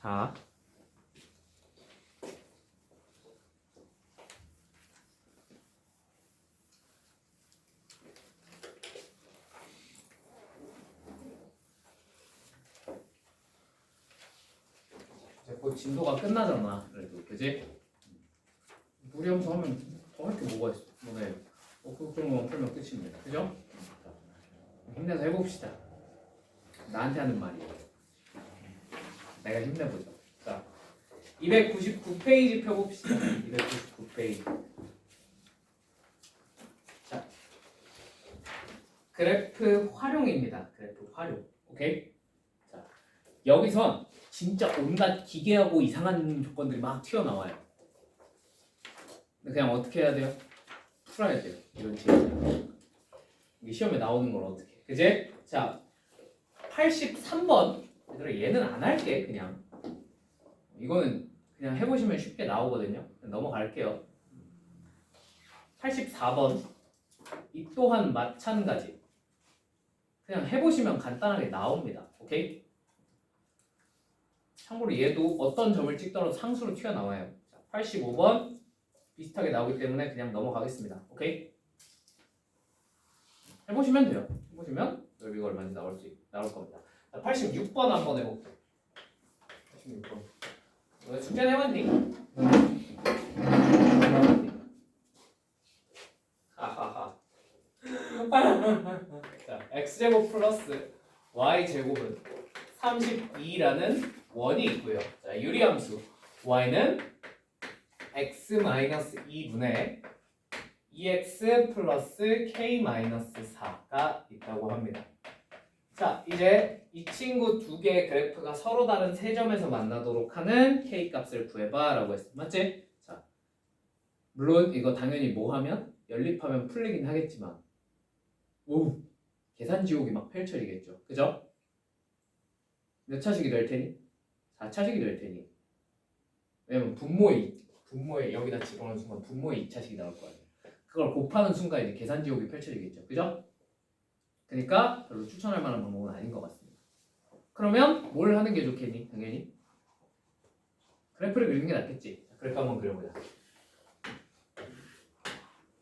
자, 이제 곧 진도가 끝나잖아. 그래도 그지? 무리함수 하면 더 할 게 뭐가 있어? 뭐네. 그 정도만 풀면 끝입니다. 그죠? 힘내서 해봅시다. 나한테 하는 말이에요. 내가 힘내보자. 자, 299페이지 펴봅시다. 299페이지. 자, 그래프 활용입니다. 그래프 활용. 오케이? 자, 여기선 진짜 온갖 기괴하고 이상한 조건들이 막 튀어나와요. 근데 그냥 어떻게 해야 돼요? 풀어야 돼요. 이런 식으로. 이게 시험에 나오는 걸 어떻게 해. 그제? 자, 83번. 얘들아, 얘는 안 할게, 그냥. 이거는 그냥 해보시면 쉽게 나오거든요. 넘어갈게요. 84번. 이 또한 마찬가지. 그냥 해보시면 간단하게 나옵니다. 오케이? 참고로 얘도 어떤 점을 찍더라도 상수로 튀어나와요. 85번 비슷하게 나오기 때문에 그냥 넘어가겠습니다. 오케이? 해보시면 돼요. 해보시면 넓이가 얼마인지 나올 겁니다. 86번 한번 해볼게요. 86번. 너 숙제 해봤니? 하하하. 자, x제곱 플러스 y제곱은 32라는 원이 있고요. 자, 유리함수 y는 x-2분의 2x 플러스 k-4가 있다고 합니다. 자, 이제 이 친구 두 개의 그래프가 서로 다른 세 점에서 만나도록 하는 k 값을 구해봐 라고 했어. 맞지? 자, 물론 이거 당연히 뭐 하면? 연립하면 풀리긴 하겠지만 오, 계산 지옥이 막 펼쳐지겠죠. 그죠? 몇 차식이 될 테니? 4차식이 될 테니. 왜냐면 분모에 여기다 집어넣는 순간 분모의 2차식이 나올 거 아니에요. 그걸 곱하는 순간 이제 계산 지옥이 펼쳐지겠죠. 그죠? 그러니까 별로 추천할 만한 방법은 아닌 것 같습니다. 그러면 뭘 하는 게 좋겠니? 당연히 그래프를 그리는 게 낫겠지. 그래프 한번 그려보자.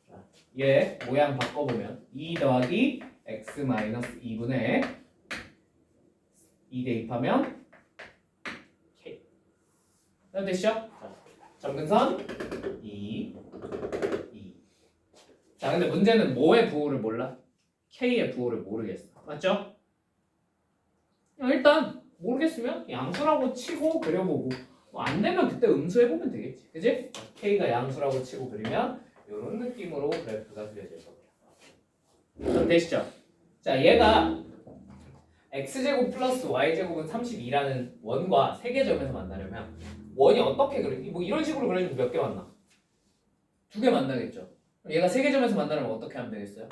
자, 얘 모양 바꿔보면 2 더하기 x 마이너스 2분의 2 대입하면 k. 됐죠? 자, 점근선 2, 2. 자, 근데 문제는 뭐의 부호를 몰라? k의 부호를 모르겠어. 맞죠? 일단 모르겠으면 양수라고 치고 그려보고 뭐 안 되면 그때 음수해보면 되겠지. 그지? k가 양수라고 치고 그리면 이런 느낌으로 그래프가 그려질 겁니다. 그럼 되시죠? 자, 얘가 x제곱 플러스 y제곱은 32라는 원과 세 개 점에서 만나려면 원이 어떻게 그리지? 뭐 이런 식으로 그려주면 몇 개 만나? 두 개 만나겠죠. 그럼 얘가 세 개 점에서 만나려면 어떻게 하면 되겠어요?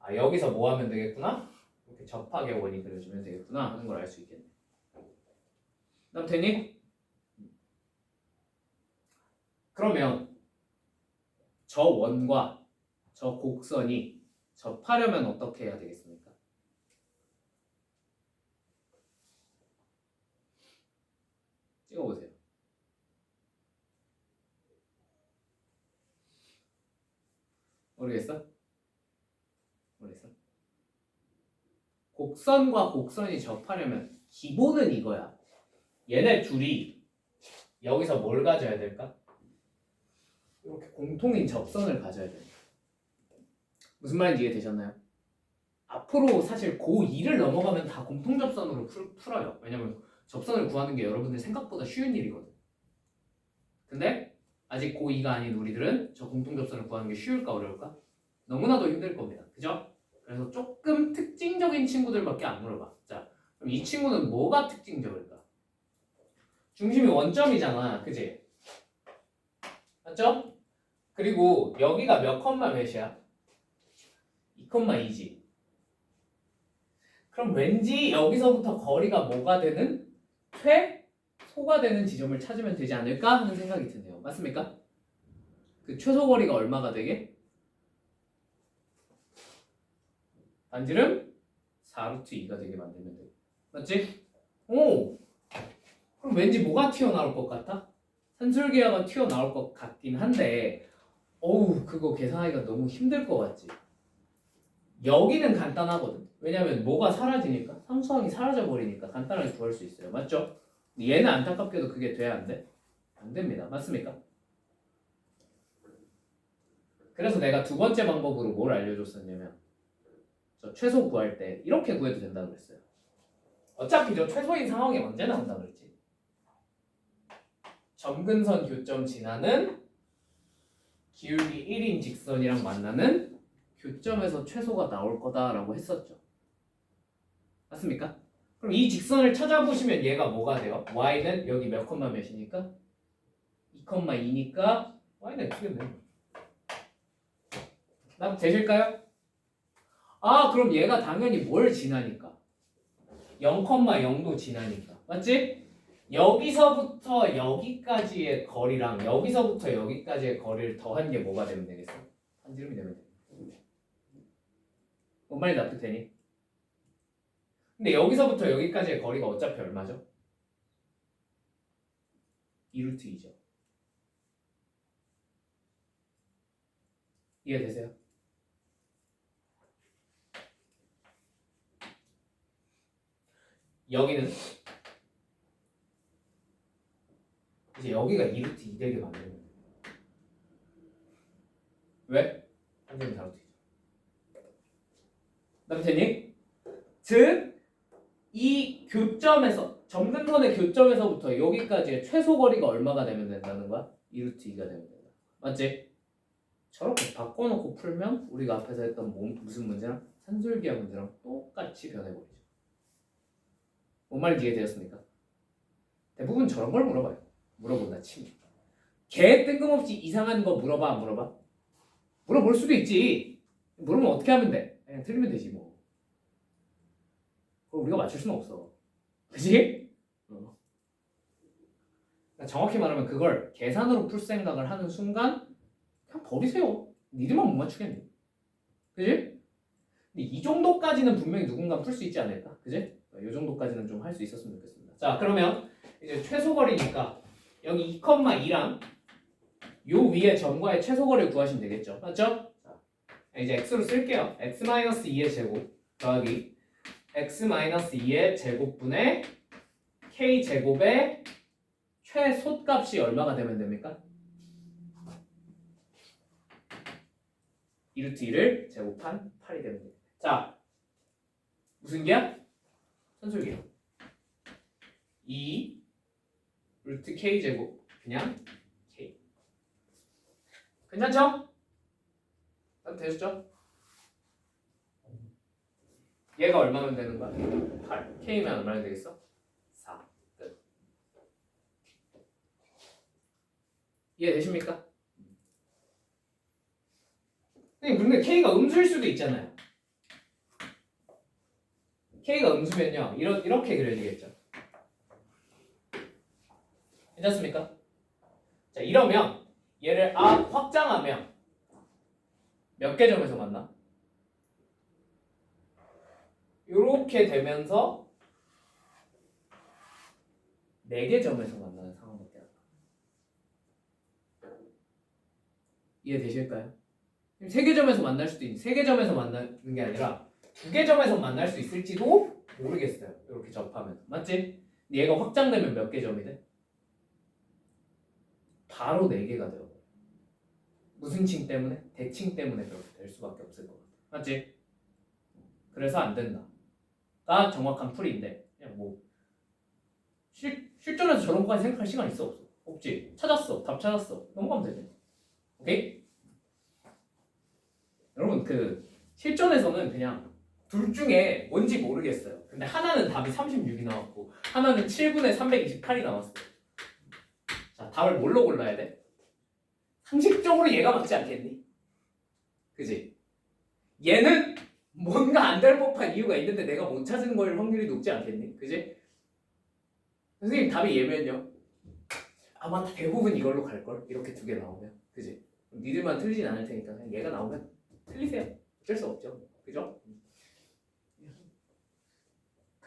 아, 여기서 뭐 하면 되겠구나? 이렇게 접하게 원이 그려주면 되겠구나 하는 걸 알 수 있겠네. 그다음 되니? 그러면 저 원과 저 곡선이 접하려면 어떻게 해야 되겠습니까? 찍어보세요. 모르겠어? 모르겠어? 곡선과 곡선이 접하려면 기본은 이거야. 얘네 둘이 여기서 뭘 가져야 될까? 이렇게 공통인 접선을 가져야 돼요. 무슨 말인지 이해되셨나요? 앞으로 사실 고2를 넘어가면 다 공통접선으로 풀어요. 왜냐면 접선을 구하는 게 여러분들 생각보다 쉬운 일이거든. 근데 아직 고2가 아닌 우리들은 저 공통접선을 구하는 게 쉬울까 어려울까? 너무나도 힘들 겁니다. 그죠? 그래서 조금 특징적인 친구들밖에 안 물어봐. 자, 그럼 이 친구는 뭐가 특징적일까? 중심이 원점이잖아. 그지? 맞죠? 그리고 여기가 몇 컴마 몇이야? 2,2지. 그럼 왠지 여기서부터 거리가 뭐가 되는? 최소가 되는 지점을 찾으면 되지 않을까 하는 생각이 드네요. 맞습니까? 그 최소 거리가 얼마가 되게? 반지름 4루트 2가 되게 만들면 돼. 맞지? 오! 그럼 그럼 왠지 뭐가 튀어나올 것 같아? 산술기하가 튀어나올 것 같긴 한데 어우 그거 계산하기가 너무 힘들 것 같지? 여기는 간단하거든. 왜냐면 뭐가 사라지니까 상수항이 사라져버리니까 간단하게 구할 수 있어요. 맞죠? 얘는 안타깝게도 그게 돼야 안 돼? 안 됩니다. 맞습니까? 그래서 내가 두 번째 방법으로 뭘 알려줬었냐면 저 최소 구할 때 이렇게 구해도 된다고 그랬어요. 어차피 저 최소인 상황이 언제 나온다고 그랬지? 점근선 교점 지나는 기울기 1인 직선이랑 만나는 교점에서 최소가 나올 거다라고 했었죠. 맞습니까? 그럼 이 직선을 찾아보시면 얘가 뭐가 돼요? y는 여기 몇 콤마 몇이니까? 2,2니까 y는 x겠네. 답 되실까요? 아 그럼 얘가 당연히 뭘 지나니까? 0,0도 지나니까. 맞지? 여기서부터 여기까지의 거리랑 여기서부터 여기까지의 거리를 더한 게 뭐가 되면 되겠어? 한지름이 되면 돼. 뭔 말인지 납득되니? 근데 여기서부터 여기까지의 거리가 어차피 얼마죠? 2루트 2죠. 이해되세요? 여기는 이제 여기가 2루트 2 되게 만들면 돼. 왜? 한지름 4루트 2죠. 납득되니? 즉 이 교점에서 점근선의 교점에서부터 여기까지의 최소 거리가 얼마가 되면 된다는 거야? 2루트 2가 되면 된다. 맞지? 저렇게 바꿔놓고 풀면 우리가 앞에서 했던 무슨 문제랑 산술기하 문제랑 똑같이 변해버리죠. 뭔 말인지 이해되었습니까? 대부분 저런 걸 물어봐요. 물어본다 치면. 개 뜬금없이 이상한 거 물어봐 안 물어봐? 물어볼 수도 있지. 물으면 어떻게 하면 돼? 그냥 틀리면 되지 뭐. 그걸 우리가 맞출 수는 없어. 그치? 그러니까 정확히 말하면 그걸 계산으로 풀 생각을 하는 순간 그냥 버리세요. 니들만 못 맞추겠네. 그지? 근데 이 정도까지는 분명히 누군가 풀 수 있지 않을까? 그지? 이 정도까지는 좀 할 수 있었으면 좋겠습니다. 자 그러면 이제 최소거리니까 여기 2,2랑 요 위에 점과의 최소거리를 구하시면 되겠죠. 맞죠? 자, 이제 x로 쓸게요. x-2의 제곱 더하기 x-2의 제곱분의 k제곱의 최소값이 얼마가 되면 됩니까? 2루트 2를 제곱한 8이 되면 됩니다. 자, 무슨 기야? 산술기야. 2 루트 k제곱 그냥 k. 괜찮죠? 답 되셨죠? 얘가 얼마면 되는 거야? 8. k면 얼마나 되겠어? 4. 끝. 이해되십니까? 근데 k가 음수일 수도 있잖아요. k가 음수면요 이렇게 그려지겠죠. 괜찮습니까? 자 이러면 얘를 확장하면 몇 개 점에서 만나? 이렇게 되면서 4개 점에서 만나는 상황밖에 안 나와. 이해되실까요? 3개 점에서 만날 수도 있는 3개 점에서 만나는 게 아니라 2개 점에서 만날 수 있을지도 모르겠어요. 이렇게 접하면 맞지? 얘가 확장되면 몇 개 점이 돼? 바로 4개가 되어. 무슨 칭 때문에? 대칭 때문에 그렇게 될 수밖에 없을 것 같아. 맞지? 그래서 안 된다가 정확한 풀이인데 그냥 뭐 실전에서 저런 거까지 생각할 시간 있어 없어? 없지? 찾았어. 답 찾았어. 넘어가면 되지. 오케이? 여러분 그 실전에서는 그냥 둘 중에 뭔지 모르겠어요. 근데 하나는 답이 36이 나왔고 하나는 7분의 328이 나왔어요. 자 답을 뭘로 골라야 돼? 상식적으로 얘가 맞지 않겠니? 그지? 얘는 뭔가 안 될 법한 이유가 있는데 내가 못 찾은 거일 확률이 높지 않겠니? 그지? 선생님 답이 얘면요 아마 대부분 이걸로 갈걸? 이렇게 2개 나오면 그지? 니들만 틀리진 않을 테니까 그냥 얘가 나오면 틀리세요. 어쩔 수 없죠. 그죠?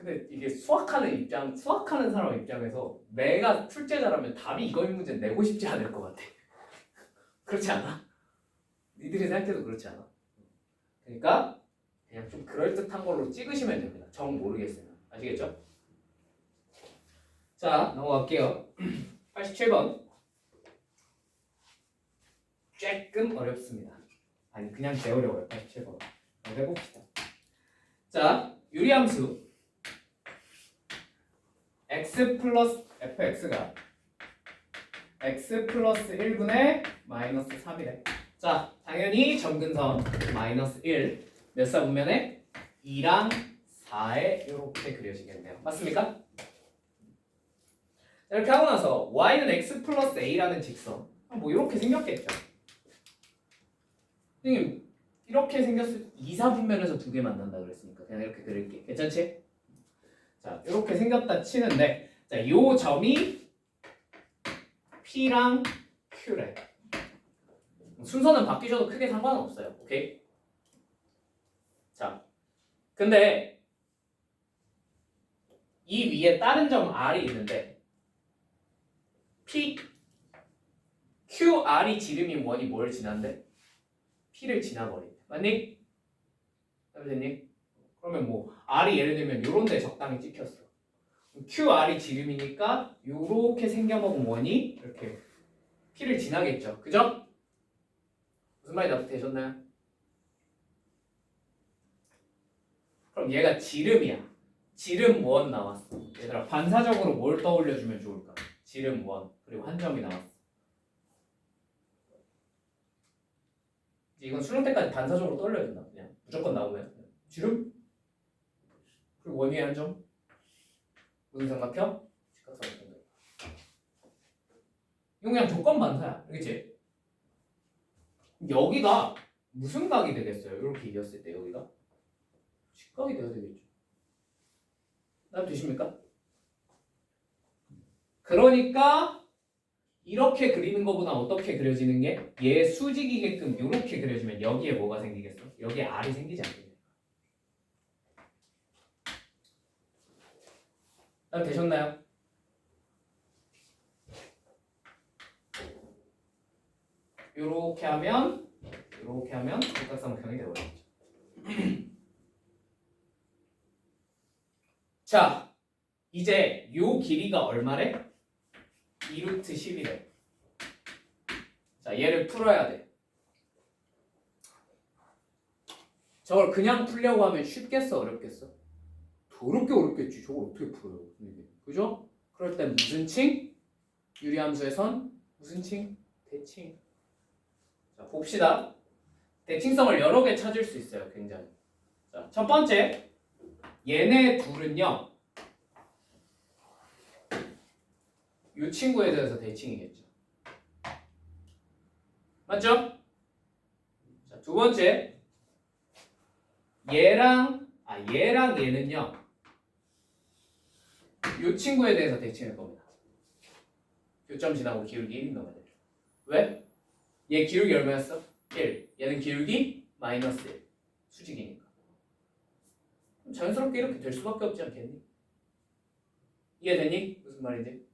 근데 이게 수학하는 사람 입장에서 내가 출제자라면 답이 이거인 문제 내고 싶지 않을 것 같아. 그렇지 않아? 니들이 생각해도 그렇지 않아? 그러니까 그냥 좀 그럴듯한 걸로 찍으시면 됩니다. 정 모르겠으면. 아시겠죠? 자, 넘어갈게요. 87번. 조금 어렵습니다. 아니, 그냥 재어려워요. 87번. 해봅시다. 자, 유리함수 x 플러스 fx가 x 플러스 1분의 마이너스 3이래. 자, 당연히 점근선 마이너스 1 몇 사 분면에 2랑 4에 이렇게 그려지겠네요. 맞습니까? 이렇게 하고 나서 y는 x 플러스 a라는 직선 뭐 이렇게 생겼겠죠. 선생님 이렇게 생겼을 때 2, 4분면에서 두 개 만난다 그랬으니까 그냥 이렇게 그릴게. 괜찮지? 자, 이렇게 생겼다 치는데 자, 요 점이 P랑 Q래. 순서는 바뀌셔도 크게 상관은 없어요. 오케이? 자, 근데 이 위에 다른 점 R이 있는데 P, QR이 지름인 원이 뭘 지난대? P를 지나버린대. 맞니? 됐니? 그러면 뭐 R이 예를 들면 요런 데 적당히 찍혔어. QR이 지름이니까 요렇게 생겨먹은 원이 이렇게 P를 지나겠죠. 그죠? 무슨 말이 납득되셨나요? 그럼 얘가 지름이야. 지름 원 나왔어. 얘들아 반사적으로 뭘 떠올려주면 좋을까? 지름 원 그리고 한 점이 나왔어. 이건 수능 때까지 반사적으로 떠올려야 된다. 그냥 무조건 나오면 지름 그리고 원 위에 한 점 무슨 삼각형? 직각삼각형. 이건 그냥 조건 반사야. 알겠지? 여기가 무슨 각이 되겠어요? 이렇게 이었을 때 여기가 직각이 돼야 되겠죠. 납 되십니까? 그러니까 이렇게 그리는 것보다 어떻게 그려지는 게 얘 수직이게끔 이렇게 그려지면 여기에 뭐가 생기겠어? 여기에 R이 생기지 않겠네. 납 되셨나요? 이렇게 하면 직각삼각형이 되어버리죠. 자, 이제 요 길이가 얼마래? 2루트 10이래. 자, 얘를 풀어야 돼. 저걸 그냥 풀려고 하면 쉽겠어, 어렵겠어? 더럽게 어렵겠지. 저걸 어떻게 풀어요? 그죠? 그럴 땐 무슨 칭? 유리함수에선 무슨 칭? 대칭. 자, 봅시다. 대칭성을 여러 개 찾을 수 있어요, 굉장히. 자, 첫 번째. 얘네 둘은요. 이 친구에 대해서 대칭이겠죠. 맞죠? 자, 두 번째. 얘랑 얘는요. 이 친구에 대해서 대칭할 겁니다. 교점 지나고 기울기 1인 넘어야 돼요. 왜? 얘 기울기 얼마였어? 1. 얘는 기울기 마이너스 1. 수직이니까. 자연스럽게 이렇게 될 수밖에 없지 않겠니? 이해되니? 무슨 말인지?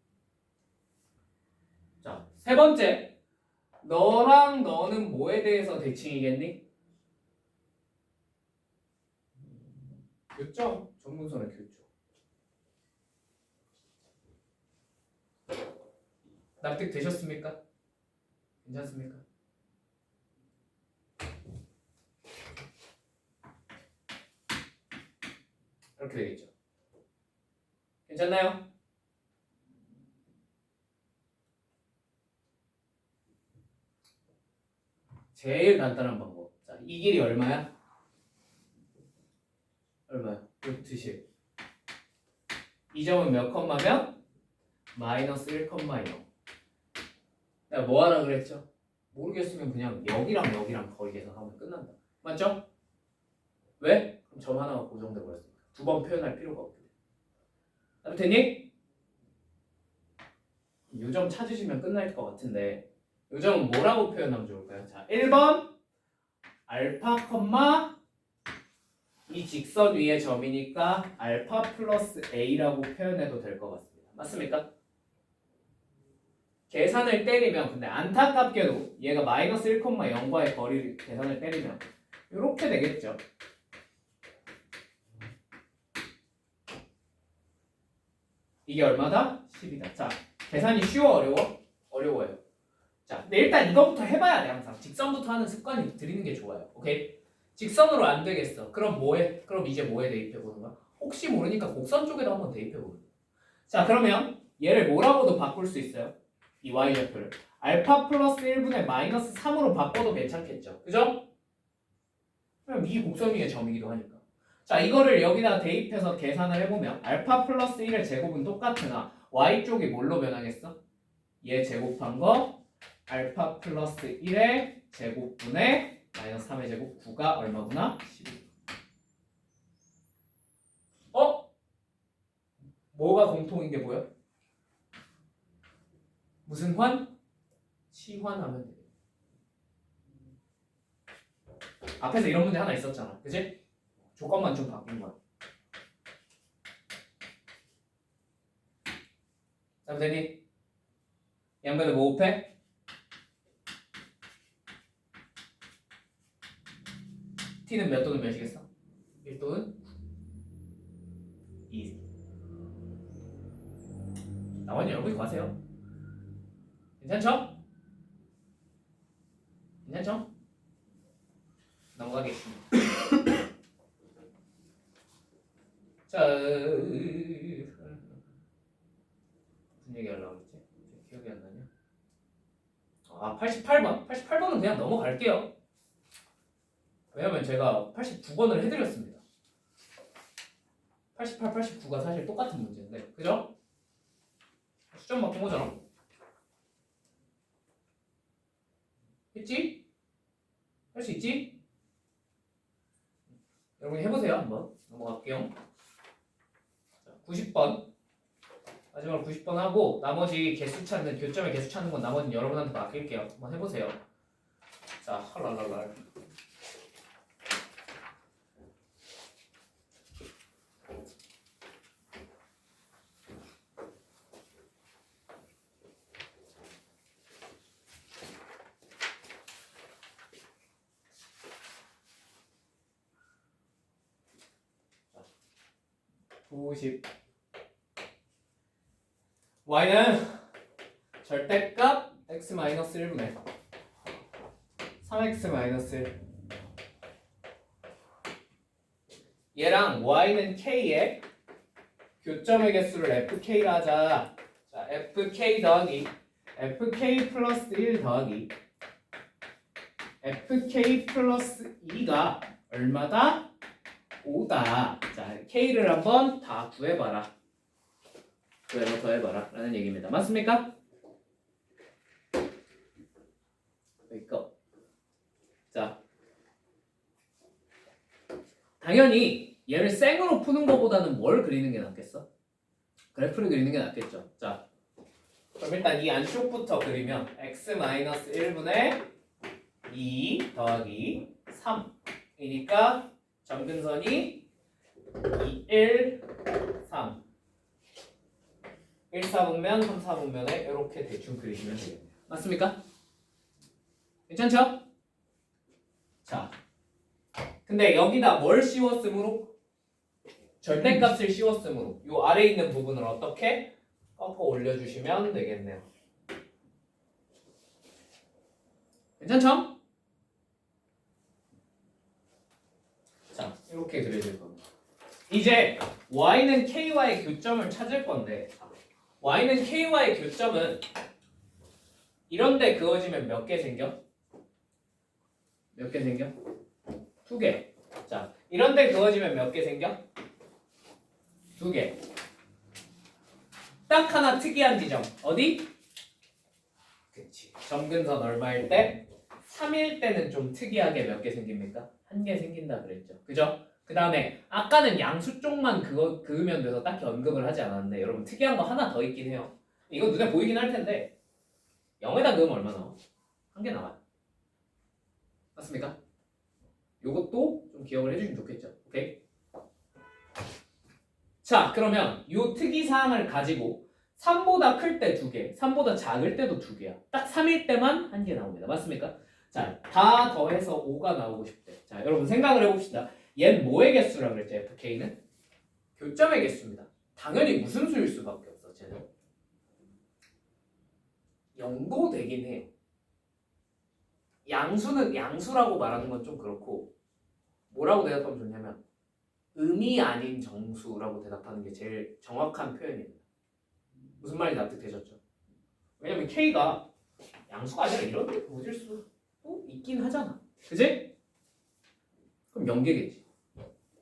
자, 세 번째. 너랑 너는 뭐에 대해서 대칭이겠니? 교점. 정문선의 교점. 납득 되셨습니까? 괜찮습니까? 이렇게 되겠죠. 괜찮나요? 제일 간단한 방법. 자, 이 길이 얼마야? 얼마야? 루트 10. 이 점은 몇 컴마면? 마이너스 1,0. 내가 뭐 하라 그랬죠? 모르겠으면 그냥 여기랑 거리 계산하면 끝난다. 맞죠? 왜? 그럼 점 하나가 고정돼 버렸으니까 두 번 표현할 필요가 없게 돼. 나도 되니? 이 점 찾으시면 끝날 것 같은데 이 점은 뭐라고 표현하면 좋을까요? 자, 1번 알파 컴마 이 직선 위의 점이니까 알파 플러스 a라고 표현해도 될 것 같습니다. 맞습니까? 계산을 때리면 근데 안타깝게도 얘가 마이너스 1,0과의 거리를 계산을 때리면 이렇게 되겠죠. 이게 얼마다? 10이다. 자, 계산이 쉬워 어려워? 어려워요. 자, 근데 일단 이거부터 해봐야 돼 항상. 직선부터 하는 습관이 들이는 게 좋아요. 오케이? 직선으로 안 되겠어. 그럼 뭐해? 그럼 이제 뭐에 대입해보는 거야? 혹시 모르니까 곡선 쪽에도 한번 대입해보는 거야. 자, 그러면 얘를 뭐라고도 바꿀 수 있어요? 이 y좌표를 알파 플러스 1분의 마이너스 3으로 바꿔도 괜찮겠죠. 그죠? 그럼 이 곡선 위의 점이기도 하니까. 자, 이거를 여기다 대입해서 계산을 해보면 알파 플러스 1의 제곱은 똑같으나 y쪽이 뭘로 변하겠어? 얘 제곱한 거 알파 플러스 1의 제곱분의 마이너스 3의 제곱 9가 얼마구나? 12. 뭐가 공통인 게 보여? 무슨 환? 치환하면 돼. 앞에서 이런 문제 하나 있었잖아. 그치? 조건만 좀 바뀐 거야. 선생님, 양변을 뭐 곱해? t는 몇 또는 몇이겠어? 1 또는 2. 나머지 여러분이 구하세요. 괜찮죠? 괜찮죠? 넘어가겠습니다. 자, 무슨 얘기 하려고 했지? 기억이 안 나냐? 아, 88번? 88번은 그냥 넘어갈게요. 왜냐면 제가 89번을 해드렸습니다. 88, 89가 사실 똑같은 문제인데, 그죠? 수점 바꾼 거잖아. 했지? 할 수 있지? 여러분이 해보세요. 한번 넘어갈게요. 자, 90번 마지막으로 90번 하고 나머지 개수 찾는 교점의 개수 찾는 건 나머지는 여러분한테 맡길게요. 한번 해보세요. 자, 헐랄랄랄. 자, 90 y는 절대값 x-1분의 3x-1 얘랑 y는 k에 교점의 개수를 fk라 하자. 자, fk 더하기 fk 플러스 1 더하기 fk 플러스 2가 얼마다? 5다. 자, k를 한번 다 구해봐라. 구해서 더해봐라 라는 얘기입니다. 맞습니까? 이거. 자, 당연히 얘를 생으로 푸는 것보다는 뭘 그리는 게 낫겠어? 그래프를 그리는 게 낫겠죠. 자, 그럼 일단 이 안쪽부터 그리면 x-1분의 2 더하기 3이니까 점근선이 2, 1, 3 1, 4분면, 3, 4분면에 이렇게 대충 그리시면 되겠네요. 맞습니까? 괜찮죠? 자, 근데 여기다 뭘 씌웠으므로? 절대값을 씌웠으므로 요 아래에 있는 부분을 어떻게 꺾어 올려주시면 되겠네요. 괜찮죠? 자, 이렇게 그려질 겁니다. 이제 y는 k와의 교점을 찾을 건데 y는 k와의 교점은 이런데 그어지면 몇 개 생겨? 몇 개 생겨? 2개. 자, 이런데 그어지면 몇 개 생겨? 2개. 딱 하나 특이한 지점. 어디? 그치. 점근선 얼마일 때? 3일 때는 좀 특이하게 몇 개 생깁니까? 1개 생긴다 그랬죠. 그죠? 그 다음에 아까는 양수 쪽만 그으면 돼서 딱히 언급을 하지 않았는데 여러분 특이한 거 하나 더 있긴 해요. 이거 눈에 보이긴 할 텐데 0에다 그으면 얼마 나와? 1개 나와요. 맞습니까? 요것도 좀 기억을 해주시면 좋겠죠. 오케이? 자, 그러면 요 특이사항을 가지고 3보다 클 때 2개, 3보다 작을 때도 2개야. 딱 3일 때만 1개 나옵니다. 맞습니까? 자, 다 더해서 5가 나오고 싶대. 자, 여러분 생각을 해봅시다. 얘는 뭐의 개수라고 그랬죠? FK는? 교점의 개수입니다. 당연히 무슨 수일 수밖에 없어, 쟤는. 0도 되긴 해요. 양수는 양수라고 말하는 건 좀 그렇고 뭐라고 대답하면 좋냐면 음이 아닌 정수라고 대답하는 게 제일 정확한 표현입니다. 무슨 말인지 납득되셨죠? 왜냐면 K가 양수가 아니라 이런 데 보여질 수도 있긴 하잖아. 그지? 그럼 연계겠지.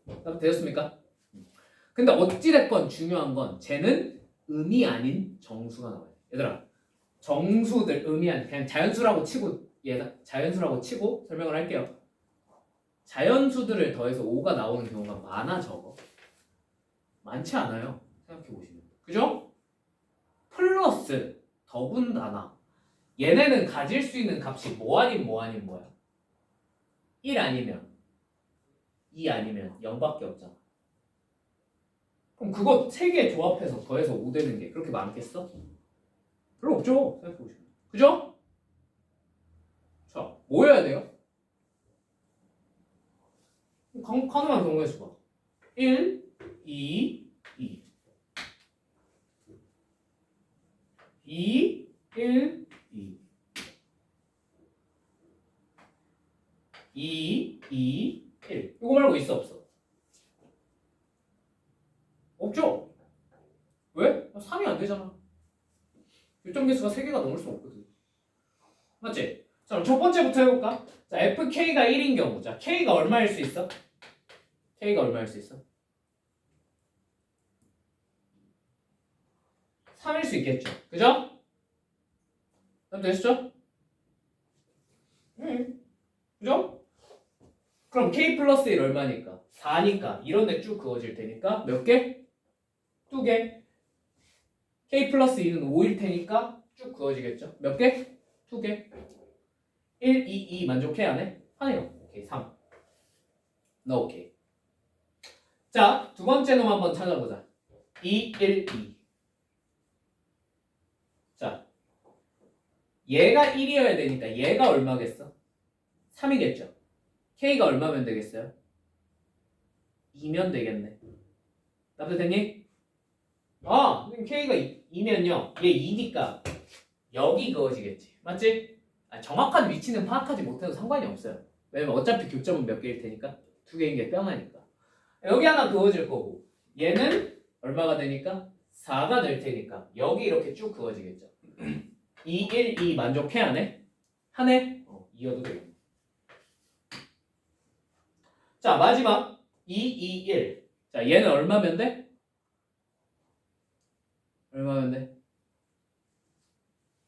납득되셨습니까? 근데 어찌됐건 중요한 건 쟤는 음이 아닌 정수가 나와요. 얘들아, 정수들 음이 아닌 그냥 자연수라고 치고 자연수라고 치고 설명을 할게요. 자연수들을 더해서 5가 나오는 경우가 많아 적어? 많지 않아요. 생각해보시면. 그죠? 플러스 더군다나 얘네는 가질 수 있는 값이 뭐 아닌 뭐야? 1 아니면 2 아니면 0밖에 없잖아. 그럼 그거 3개 조합해서 더해서 5 되는 게 그렇게 많겠어? 별로 없죠. 생각해보시면. 그죠? 자, 뭐 해야 돼요? 가능한 경우의 수가 1, 2, 2 2, 1, 2 2, 2, 1 이거 말고 있어 없어? 없죠? 왜? 3이 안 되잖아. 요점 개수가 3개가 넘을 수 없거든. 맞지? 자, 그럼 첫 번째부터 해볼까? 자, FK가 1인 경우. 자, K가 얼마일 수 있어? K가 얼마일 수 있어? 3일 수 있겠죠. 그죠? 되시죠? 그죠? 그럼 K 플러스 1 얼마니까? 4니까 이런 데 쭉 그어질 테니까 몇 개? 2개. K 플러스 2는 5일 테니까 쭉 그어지겠죠. 몇 개? 2개. 1, 2, 2 만족해 안 해? 하네요. 오케이, 3. 너 오케이. 자, 두 번째 놈 한번 찾아보자. 2, 1, 2. 자, 얘가 1이어야 되니까 얘가 얼마겠어? 3이겠죠. K가 얼마면 되겠어요? 2면 되겠네. 납득됐니? K가 2면요. 얘 2니까 여기 그어지겠지. 맞지? 정확한 위치는 파악하지 못해도 상관이 없어요. 왜냐면 어차피 교점은 몇 개일 테니까 2개인 게 뿅하니까. 여기 하나 그어질 거고 얘는 얼마가 되니까 4가 될 테니까 여기 이렇게 쭉 그어지겠죠. 2, 1, 2 만족해 안 해? 하네? 이어도 되겠네. 자, 마지막 2, 2, 1. 자, 얘는 얼마면 돼? 얼마면 돼?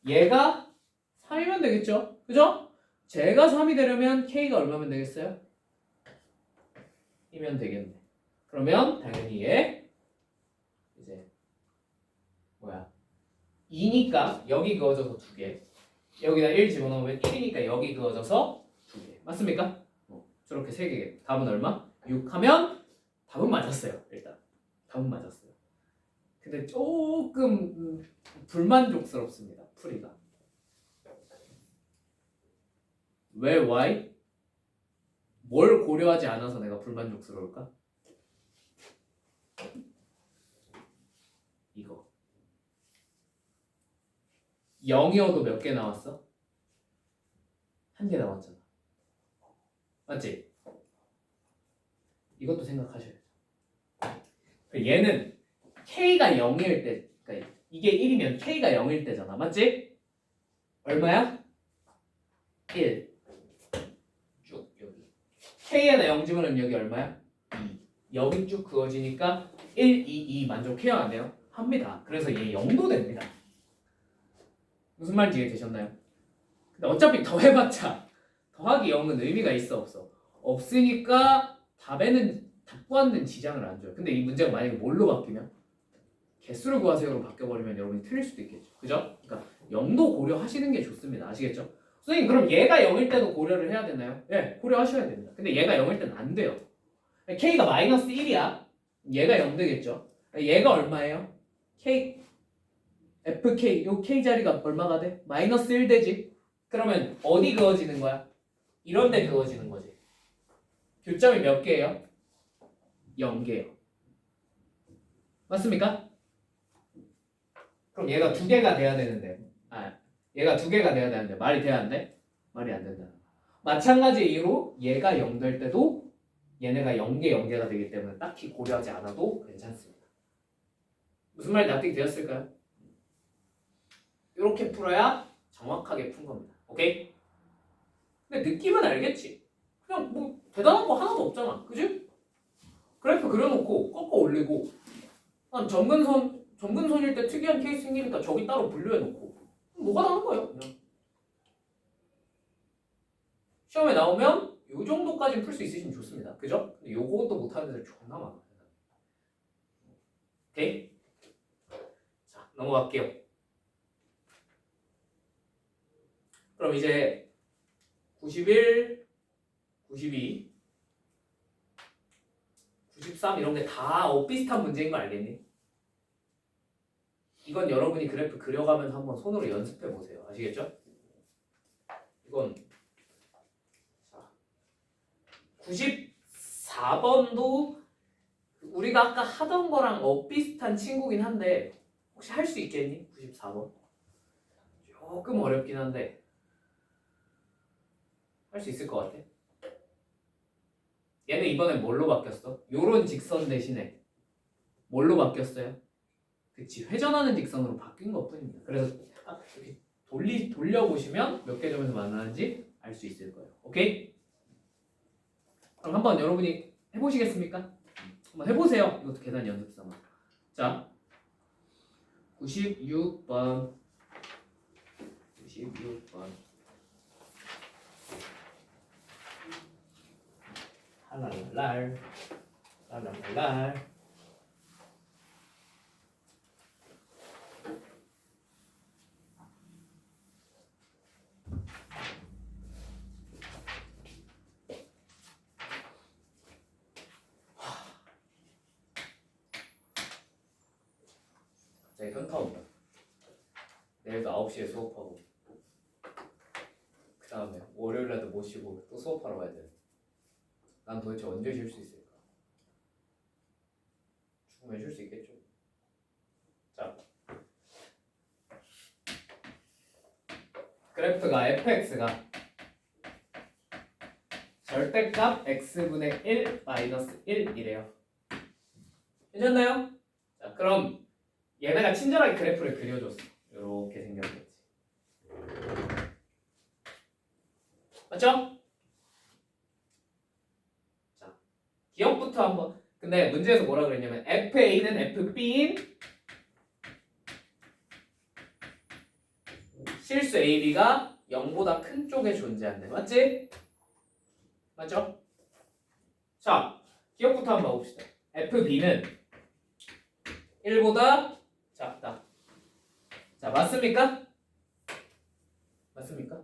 얘가 3이면 되겠죠? 그죠? 제가 3이 되려면 K가 얼마면 되겠어요? 이면 되겠네. 그러면 당연히 얘 이제 2니까 여기 그어져서 2개. 여기다 1 집어넣으면 1이니까 여기 그어져서 2개. 맞습니까? 저렇게 3개. 답은 얼마? 6 하면 답은 맞았어요. 일단 답은 맞았어요. 근데 조금 불만족스럽습니다. 풀이가. 왜 why? 뭘 고려하지 않아서 내가 불만족스러울까? 이거 0이어도 몇 개 나왔어? 1개 나왔잖아. 맞지? 이것도 생각하셔야죠. 얘는 K가 0일 때, 그러니까 이게 1이면 K가 0일 때잖아. 맞지? 얼마야? 1. 쭉 여기. K에다 0 집어넣으면 여기 얼마야? 2. 여기 쭉 그어지니까 1, 2, 2 만족해요 안 해요? 합니다. 그래서 얘 0도 됩니다. 무슨 말인지 이해되셨나요? 근데 어차피 더해봤자 더하기 0은 의미가 있어 없어? 없으니까 답에는 답 구하는 지장을 안 줘요. 근데 이 문제가 만약에 뭘로 바뀌면? 개수를 구하세요로 바뀌어버리면 여러분이 틀릴 수도 있겠죠. 그죠? 그러니까 0도 고려하시는 게 좋습니다. 아시겠죠? 선생님 그럼 얘가 0일 때도 고려를 해야 되나요? 네, 고려하셔야 됩니다. 근데 얘가 0일 때는 안 돼요. K가 마이너스 1이야. 얘가 0 되겠죠. 얘가 얼마예요? K, FK, 요 K 자리가 얼마가 돼? 마이너스 1 되지. 그러면 어디 그어지는 거야? 이런 데 그어지는 거지. 교점이 몇 개예요? 0개예요. 맞습니까? 그럼 얘가 2개가 돼야 되는데. 얘가 2개가 돼야 되는데 말이 돼야 안 돼? 말이 안 된다. 마찬가지 이유로 얘가 0 될 때도 얘네가 0개 0개가 되기 때문에 딱히 고려하지 않아도 괜찮습니다. 무슨 말이 납득이 되었을까요? 이렇게 풀어야 정확하게 푼 겁니다. 오케이? 근데 느낌은 알겠지? 그냥 뭐 대단한 거 하나도 없잖아. 그지? 그래프 그려놓고 꺾어 올리고 한 점근선일 때 특이한 케이스 생기니까 저기 따로 분류해놓고 뭐가 나는 거예요? 그냥. 시험에 나오면 이 정도까지 풀 수 있으시면 좋습니다. 그죠? 근데 요것도 못하는 애들 존나 많아. 오케이? 자, 넘어갈게요. 그럼 이제 91, 92, 93 이런 게 다 비슷한 문제인 거 알겠니? 이건 여러분이 그래프 그려가면서 한번 손으로 연습해 보세요. 아시겠죠? 이건 94번도 우리가 아까 하던 거랑 비슷한 친구긴 한데 혹시 할 수 있겠니? 94번 조금 어렵긴 한데 할 수 있을 것 같아. 얘는 이번엔 뭘로 바뀌었어? 요런 직선 대신에 뭘로 바뀌었어요? 그치, 회전하는 직선으로 바뀐 것 뿐입니다. 그래서 이렇게 돌려보시면 몇 개 점에서 만나는지 알 수 있을 거예요. 오케이? 그럼 한번 여러분이 해보시겠습니까? 한번 해보세요. 이것도 계산 연습 삼아. 자, 96번 96번 하랄랄 하랄랄 갑자기 현타 온다. 내일도 9시에 수업하고 그 다음에 월요일날도 못 쉬고 또 수업하러 가야 돼. 난 도대체 언제 쉴 수 있을까? 죽으면 쉴 수 있겠죠. 자, 그래프가 fx가 절대값 x분의 1 마이너스 1이래요. 괜찮나요? 자, 그럼 얘네가 친절하게 그래프를 그려줬어. 이렇게 생겼겠지. 맞죠? 자, 기억부터 한번. 근데 문제에서 뭐라 그랬냐면 FA는 FB인 실수 AB가 0보다 큰 쪽에 존재한대. 맞지? 맞죠? 자, 기억부터 한번 봅시다. FB는 1보다 작다. 자, 맞습니까? 맞습니까?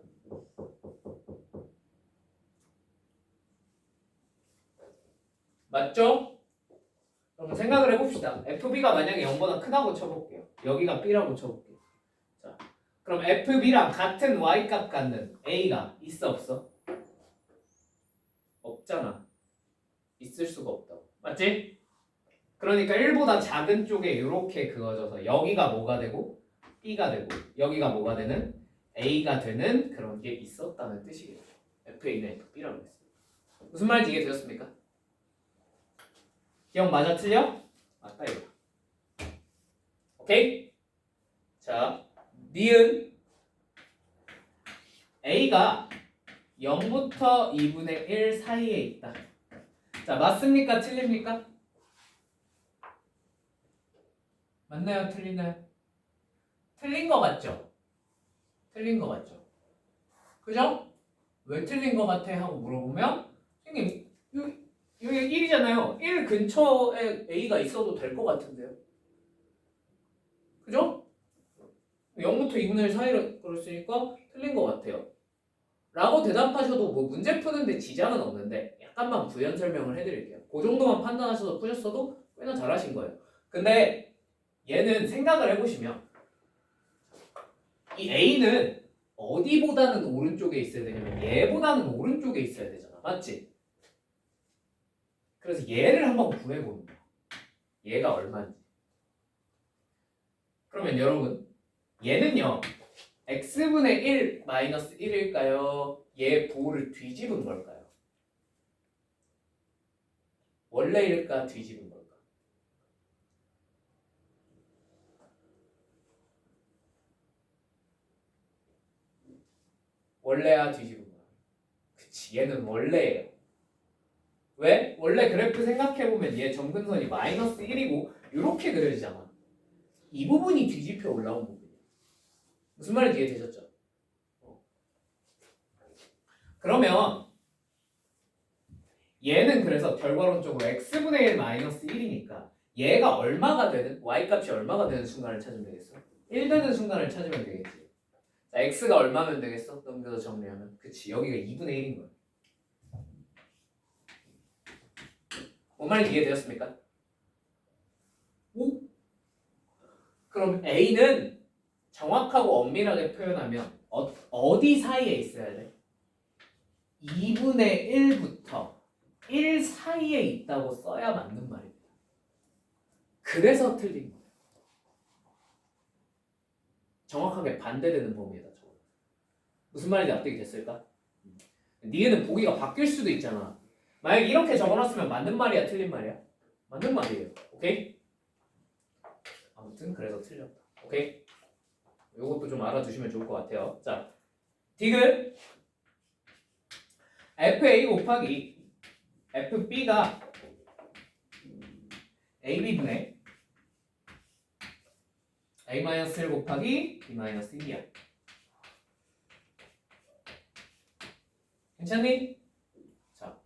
맞죠? 그럼 생각을 해봅시다. FB가 만약에 0보다 크다고 쳐볼게요. 여기가 B라고 쳐볼게요. 자, 그럼 FB랑 같은 Y값 갖는 A가 있어 없어? 없잖아. 있을 수가 없다고. 맞지? 그러니까 1보다 작은 쪽에 이렇게 그어져서 여기가 뭐가 되고 B가 되고 여기가 뭐가 되는 A가 되는 그런 게 있었다는 뜻이겠죠. FA는 FB라고 했어요. 무슨 말인지 이해되셨습니까? 기억 맞아 틀려? 맞다 이거. 오케이? 자, 니은 A가 0부터 2분의 1 사이에 있다. 자, 맞습니까? 틀립니까? 맞나요? 틀리나요? 틀린 거 같죠? 틀린 거 같죠? 그죠? 왜 틀린 거 같아? 하고 물어보면 선생님 여기 1이잖아요. 1 근처에 A가 있어도 될 것 같은데요. 그죠? 0부터 2분의 1 사이로 그랬으니까 틀린 것 같아요. 라고 대답하셔도 뭐 문제 푸는데 지장은 없는데 약간만 부연 설명을 해드릴게요. 그 정도만 판단하셔서 푸셨어도 꽤나 잘하신 거예요. 근데 얘는 생각을 해보시면 이 A는 어디보다는 오른쪽에 있어야 되냐면 얘보다는 오른쪽에 있어야 되잖아. 맞지? 그래서 얘를 한번 구해보는 거야. 얘가 얼마인지. 그러면 여러분 얘는요 x분의 1 마이너스 1일까요? 얘 부호를 뒤집은 걸까요? 원래일까 뒤집은 걸까? 원래야 뒤집은 거야. 그치 얘는 원래예요. 왜? 원래 그래프 생각해보면 얘 점근선이 마이너스 1이고 이렇게 그려지잖아. 이 부분이 뒤집혀 올라온 부분이야. 무슨 말인지 이해되셨죠? 그러면 얘는 그래서 결과론적으로 x분의 1 마이너스 1이니까 얘가 얼마가 되는 y값이 얼마가 되는 순간을 찾으면 되겠어? 1 되는 순간을 찾으면 되겠지. 자, x가 얼마면 되겠어? 넘겨서 정리하면 그치 여기가 2분의 1인 거야. 뭔 말인지 이해되셨습니까? 오? 그럼 a는 정확하고 엄밀하게 표현하면 어디 사이에 있어야 돼? 2분의 1부터 1 사이에 있다고 써야 맞는 말입니다. 그래서 틀린 거예요. 정확하게 반대되는 범위에다 적어. 무슨 말인지 납득이 됐을까? 니은 보기가 바뀔 수도 있잖아. 만약 이렇게 적어놨으면 맞는 말이야, 틀린 말이야? 맞는 말이에요. 오케이? 아무튼 그래서 틀렸다. 오케이? 요것도 좀 알아두시면 좋을 것 같아요. 자, 디귿 FA 곱하기 FB가 AB분의 A-1 곱하기 B-2이야. 괜찮니? 자,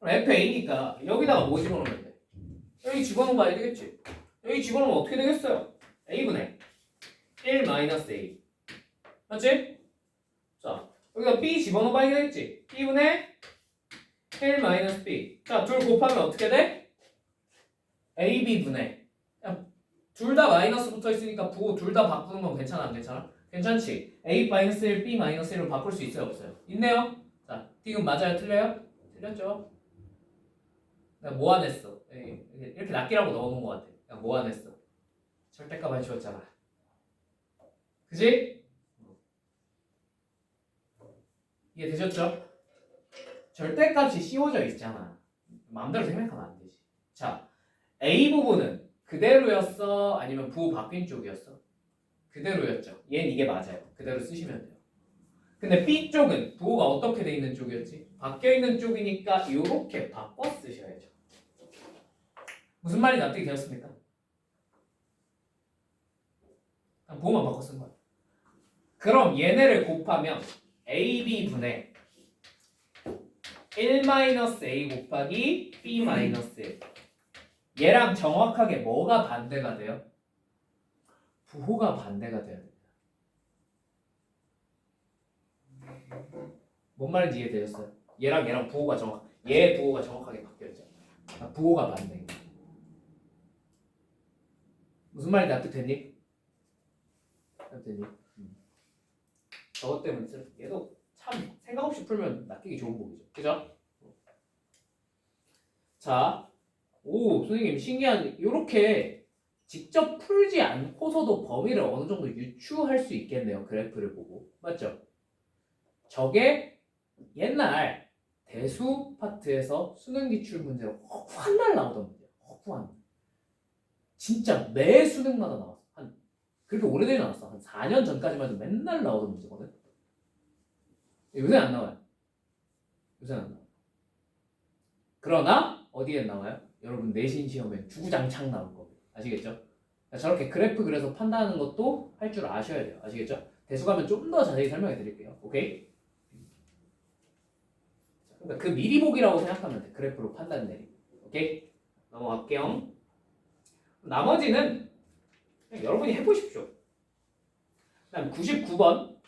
그럼 FA니까 여기다가 뭐 집어넣으면 돼? 여기 집어넣으면 되겠지? 여기 집어넣으면 어떻게 되겠어요? A분의 1-A 맞지? 자, 여기다 B 집어넣어봐야 되겠지? B분의 1-B 자, 둘 곱하면 어떻게 돼? AB분의 둘 다 마이너스 붙어 있으니까 부호 둘 다 바꾸는 건 괜찮아 안 괜찮아? 괜찮지? A-1, B-1로 바꿀 수 있어요 없어요? 있네요? 자, 디귿 맞아요? 틀려요? 틀렸죠? 내가 뭐 안 했어? 이렇게 낱개라고 넣어놓은 것 같아. 내가 뭐 안 했어? 절대값만 지웠잖아. 그지? 이해되셨죠? 절대값이 씌워져 있잖아. 마음대로 생각하면 안 되지. 자, A 부분은 그대로였어? 아니면 부호 바뀐 쪽이었어? 그대로였죠. 얘는 이게 맞아요. 그대로 쓰시면 돼요. 근데 B 쪽은 부호가 어떻게 돼 있는 쪽이었지? 바뀌어 있는 쪽이니까 이렇게 바꿔 쓰셔야죠. 무슨 말이 납득이 되었습니까? 그냥 부호만 바꿔 쓴 거야. 그럼 얘네를 곱하면 AB분의 1-A 곱하기 B-1 얘랑 정확하게 뭐가 반대가 돼요? 부호가 반대가 돼야 됩니다. 뭔 말인지 이해되셨어요? 얘랑 부호가 얘 부호가 정확하게 바뀌었죠. 부호가 반대. 무슨 말인지 납득됐니? 납득됐니? 저것 때문에 얘도 참 생각 없이 풀면 낚이기 좋은 곡이죠. 그죠? 자, 오 선생님 신기한 이렇게 직접 풀지 않고서도 범위를 어느 정도 유추할 수 있겠네요. 그래프를 보고 맞죠? 저게 옛날 대수 파트에서 수능 기출 문제로 허구한 나오던 문제야. 허구한. 진짜 매 수능마다 나왔어. 그렇게 오래되지 않았어. 한 4년 전까지만 해도 맨날 나오던 문제거든. 요새 안 나와요. 요새 안 나와요. 그러나 어디에 나와요? 여러분 내신 시험에 주구장창 나올 겁니다. 아시겠죠? 저렇게 그래프 그려서 판단하는 것도 할 줄 아셔야 돼요. 아시겠죠? 대수 가면 좀 더 자세히 설명해 드릴게요. 오케이? 그러니까 그 미리 보기라고 생각하면 돼. 그래프로 판단 내리고. 오케이? 넘어갈게요. 나머지는 그냥 여러분이 해보십시오. 그다음 99번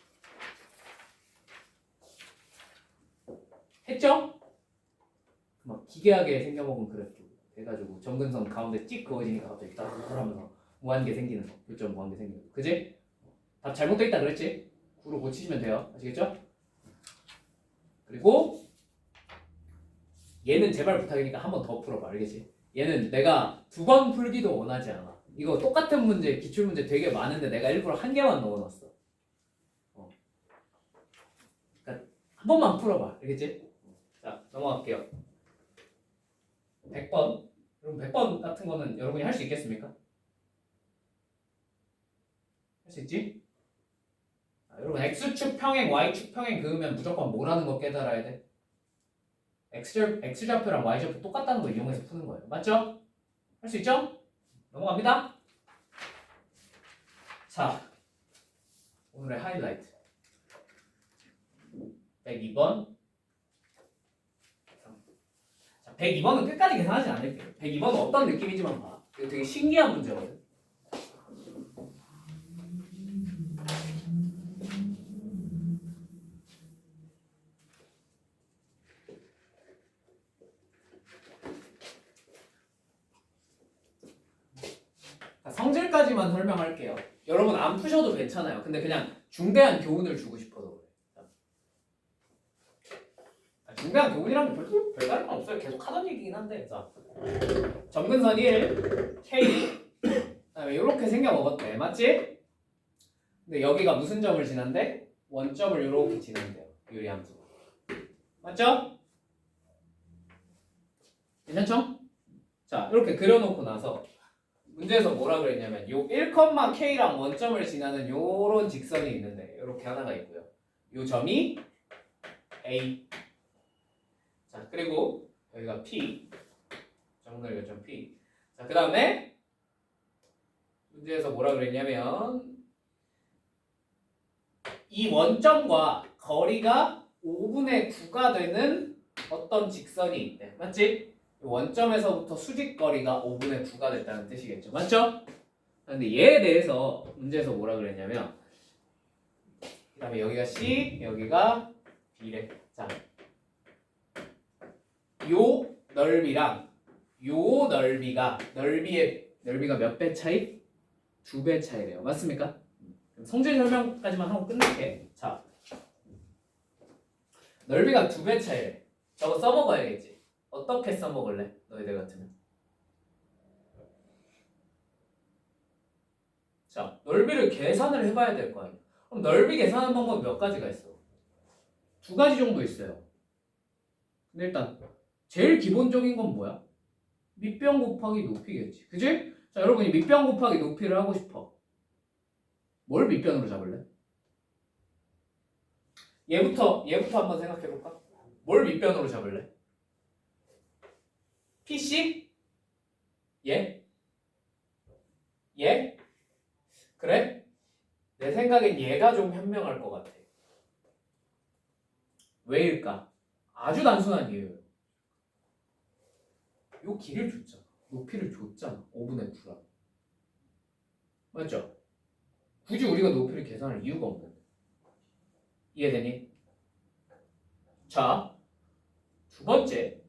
기괴하게 생겨먹은 그래프 해가지고 점근선 가운데 찍 그어지니까 갑자기 따르르 하면서 무한계 생기는 거. 교점 무한계 생기는 거. 그지? 답 잘못돼 있다 그랬지? 구로 고치시면 돼요. 아시겠죠? 그리고 얘는 제발 부탁이니까 한 번 더 풀어봐. 알겠지? 얘는 내가 두 번 풀기도 원하지 않아. 이거 똑같은 문제, 기출문제 되게 많은데 내가 일부러 한 개만 넣어놨어. 그러니까 한 번만 풀어봐. 알겠지? 자, 넘어갈게요. 100번. 그럼 100번 같은 거는 여러분이 할 수 있겠습니까? 할 수 있지? 자, 여러분 X축 평행, Y축 평행 그으면 무조건 뭐라는 거 깨달아야 돼? X좌표랑 Y좌표 똑같다는 거 이용해서 푸는 거예요. 맞죠? 할 수 있죠? 넘어갑니다. 자, 오늘의 하이라이트 102번. 자, 102번은 끝까지 계산하지 않을게요. 102번은 어떤 느낌인지만 봐. 이거 되게 신기한 문제거든. 성질까지만 설명할게요. 여러분 안 푸셔도 괜찮아요. 근데 그냥 중대한 교훈을 주고 싶어서 그래요. 중대한 교훈이라면 별다른 건 없어요. 계속 하던 얘기긴 한데. 자, 점근선 1, K 그다음에 이렇게 생겨 먹었대. 맞지? 근데 여기가 무슨 점을 지난대? 원점을 이렇게 지난대요. 유리함수. 맞죠? 괜찮죠? 자, 이렇게 그려놓고 나서 문제에서 뭐라 그랬냐면 요 1,K랑 원점을 지나는 요런 직선이 있는데 이렇게 하나가 있고요. 요 점이 A. 자, 그리고 여기가 P. 정렬 요점 P. 자, 그 다음에 문제에서 뭐라 그랬냐면 이 원점과 거리가 5분의 9가 되는 어떤 직선이 있대. 맞지? 원점에서부터 수직거리가 5분의 9가 됐다는 뜻이겠죠. 맞죠? 근데 얘에 대해서 문제에서 뭐라 그랬냐면 그 다음에 여기가 C, 여기가 B래. 자, 요 넓이랑 요 넓이가 몇 배 차이? 2배 차이래요. 맞습니까? 성질 설명까지만 하고 끝낼게. 자, 넓이가 2배 차이래. 저거 써먹어야겠지. 어떻게 써먹을래? 너희들 같으면. 자, 넓이를 계산을 해봐야 될 거 아니야. 그럼 넓이 계산하는 방법이 몇 가지가 있어? 2가지 정도 있어요. 근데 일단 제일 기본적인 건 뭐야? 밑변 곱하기 높이겠지. 그지? 자, 여러분이 밑변 곱하기 높이를 하고 싶어. 뭘 밑변으로 잡을래? 얘부터 한번 생각해볼까? 뭘 밑변으로 잡을래? PC? 얘? 얘? 그래? 내 생각엔 얘가 좀 현명할 것 같아. 왜일까? 아주 단순한 이유예요. 요 길을 줬잖아. 높이를 줬잖아. 5분의 9라. 맞죠? 굳이 우리가 높이를 계산할 이유가 없는데. 이해되니? 자, 두 번째.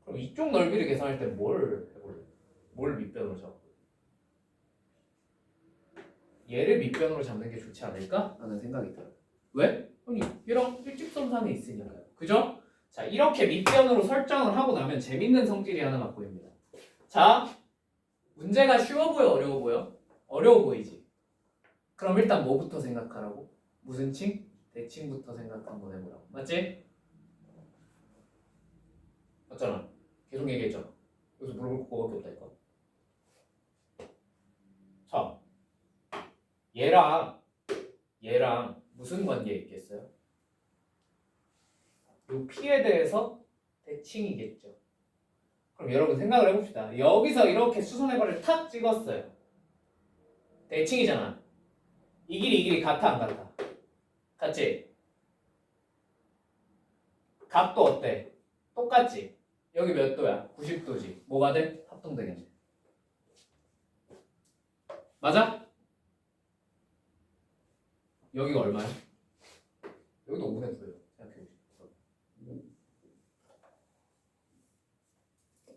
그럼 이쪽 넓이를 계산할 때 뭘 해볼래? 뭘 밑변으로 잡을래? 얘를 밑변으로 잡는 게 좋지 않을까? 라는 생각이 들어요. 왜? 아니 얘랑 일직선상에 있으니까요. 그죠? 자, 이렇게 밑변으로 설정을 하고 나면 재밌는 성질이 하나가 보입니다. 자, 문제가 쉬워 보여 어려워 보여? 어려워 보이지? 그럼 일단 뭐부터 생각하라고? 무슨 칭? 대칭부터 생각 한번 해보라고. 맞지? 맞잖아. 계속 얘기했잖아. 여기서 물어볼 거밖에 없다니까. 자, 얘랑 무슨 관계 있겠어요? 요 P에 대해서 대칭이겠죠. 그럼 여러분 생각을 해봅시다. 여기서 이렇게 수선해발을 탁 찍었어요. 대칭이잖아. 이 길이 같아 안 같아? 같지? 각도 어때? 똑같지? 여기 몇 도야? 90도지. 뭐가 돼? 합동되겠네. 맞아? 여기가 얼마야? 여기도 5분의 9예요. 생각해보시죠.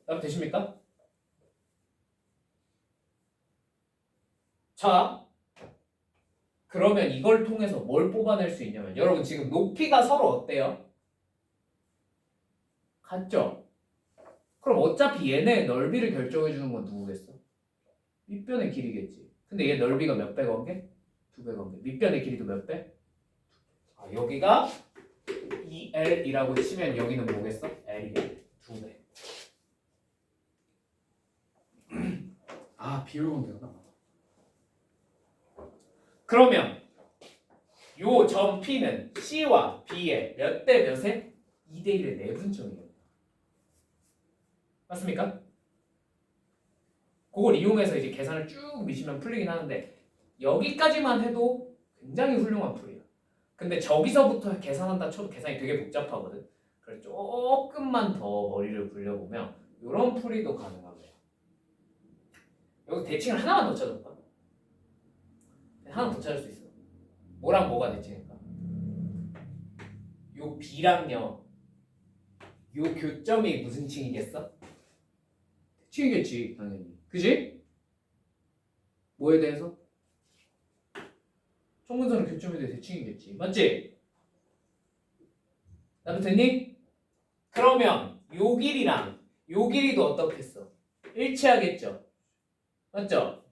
답 되십니까? 자, 그러면 이걸 통해서 뭘 뽑아낼 수 있냐면 여러분 지금 높이가 서로 어때요? 같죠? 그럼 어차피 얘네 넓이를 결정해 주는 건 누구겠어? 밑변의 길이겠지. 근데 얘 넓이가 몇 배 관계? 2배 관계. 밑변의 길이도 몇 배? 아, 여기가 2L이라고 치면 여기는 뭐겠어? L이겠네. 2배. 아 비율 관계구나. 그러면 요 점 P는 C와 B의 몇 대 몇에? 2대 1의 내분점이에요. 맞습니까? 그걸 이용해서 이제 계산을 쭉 미시면 풀리긴 하는데 여기까지만 해도 굉장히 훌륭한 풀이야. 근데 저기서부터 계산한다 쳐도 계산이 되게 복잡하거든. 그래서 조금만 더 머리를 굴려보면 이런 풀이도 가능합니다. 여기 대칭을 하나만 더 찾아볼까? 하나 더 찾을 수 있어. 뭐랑 뭐가 대칭일까? 요 B랑요 요 교점이 무슨 칭이겠어? 대칭이겠지 당연히. 그지? 뭐에 대해서? 총분선은 교점에 대해 대칭이겠지. 맞지? 나도 됐니? 그러면 요 길이랑 요 길이도 어떻겠어? 일치하겠죠? 맞죠?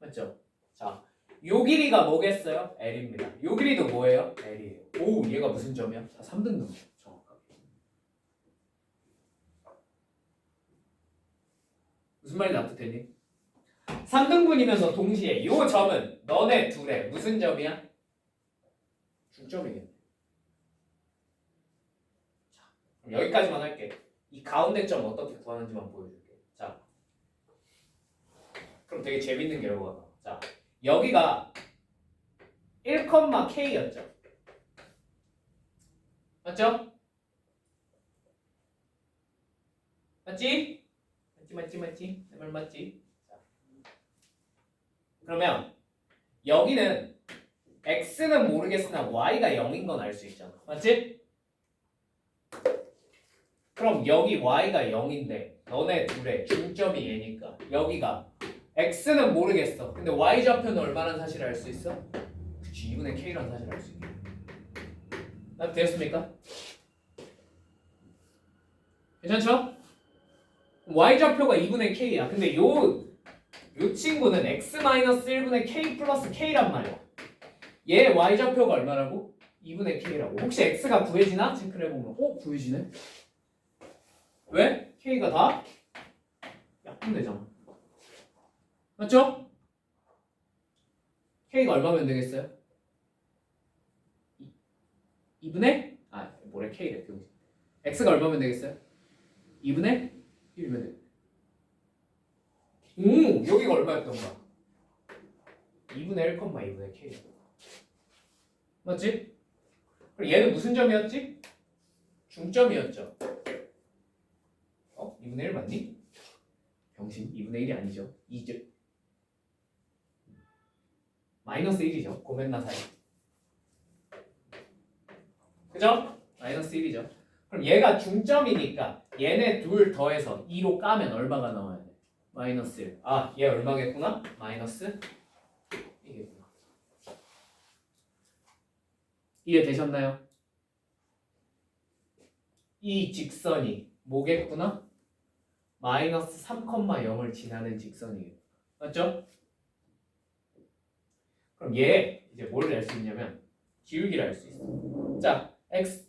맞죠? 자, 요 길이가 뭐겠어요? L입니다. 요 길이도 뭐예요? L이에요. 오, 얘가 무슨 점이야? 자, 3등분 정확하게. 무슨 말인지 납득되니? 3등분이면서 동시에 요 점은 너네 둘의 무슨 점이야? 중점이겠네. 자, 그럼 여기까지만 할게. 이 가운데 점 어떻게 구하는지만 보여줄게. 자, 그럼 되게 재밌는 결과가 나와. 자, 여기가 1,K였죠. 맞죠? 맞지? 맞지? 내 말 맞지? 자, 그러면 여기는 x는 모르겠으나 y가 0인 건 알 수 있잖아. 맞지? 그럼 여기 y가 0인데 너네 둘의 중점이 얘니까 여기가 x는 모르겠어. 근데 y좌표는 얼마나 사실을 알 수 있어? 그치, 2분의 k라는 사실을 알 수 있게. 나 되었습니까? 괜찮죠? y좌표가 2분의 k야. 근데 요 친구는 x-1분의 k 플러스 k란 말이야. 얘 y좌표가 얼마라고? 2분의 k라고. 혹시 x가 구해지나? 체크를 해보면 구해지네? 왜? k가 다 약분되잖아. 맞죠? k가 얼마면 되겠어요? 2분의? 뭐래 k래 병신. x가 얼마면 되겠어요? 2분의 1이면 돼. 오, 여기가 얼마였던가? 2분의 1, 2분의 k. 맞지? 그럼 얘는 무슨 점이었지? 중점이었죠. 2분의 1 맞니? 병신, 2분의 1이 아니죠. 2죠. 마이너스 1이죠. 고멘나 사이. 그죠? 마이너스 1이죠. 그럼 얘가 중점이니까 얘네 둘 더해서 2로 까면 얼마가 나와야 돼? 마이너스 1. 얘 얼마겠구나? 마이너스 1이겠구나. 이해되셨나요? 이 직선이 뭐겠구나? 마이너스 3,0을 지나는 직선이에요. 맞죠? 그럼 얘 이제 뭘 낼 수 있냐면 기울기를 알 수 있어. 자, x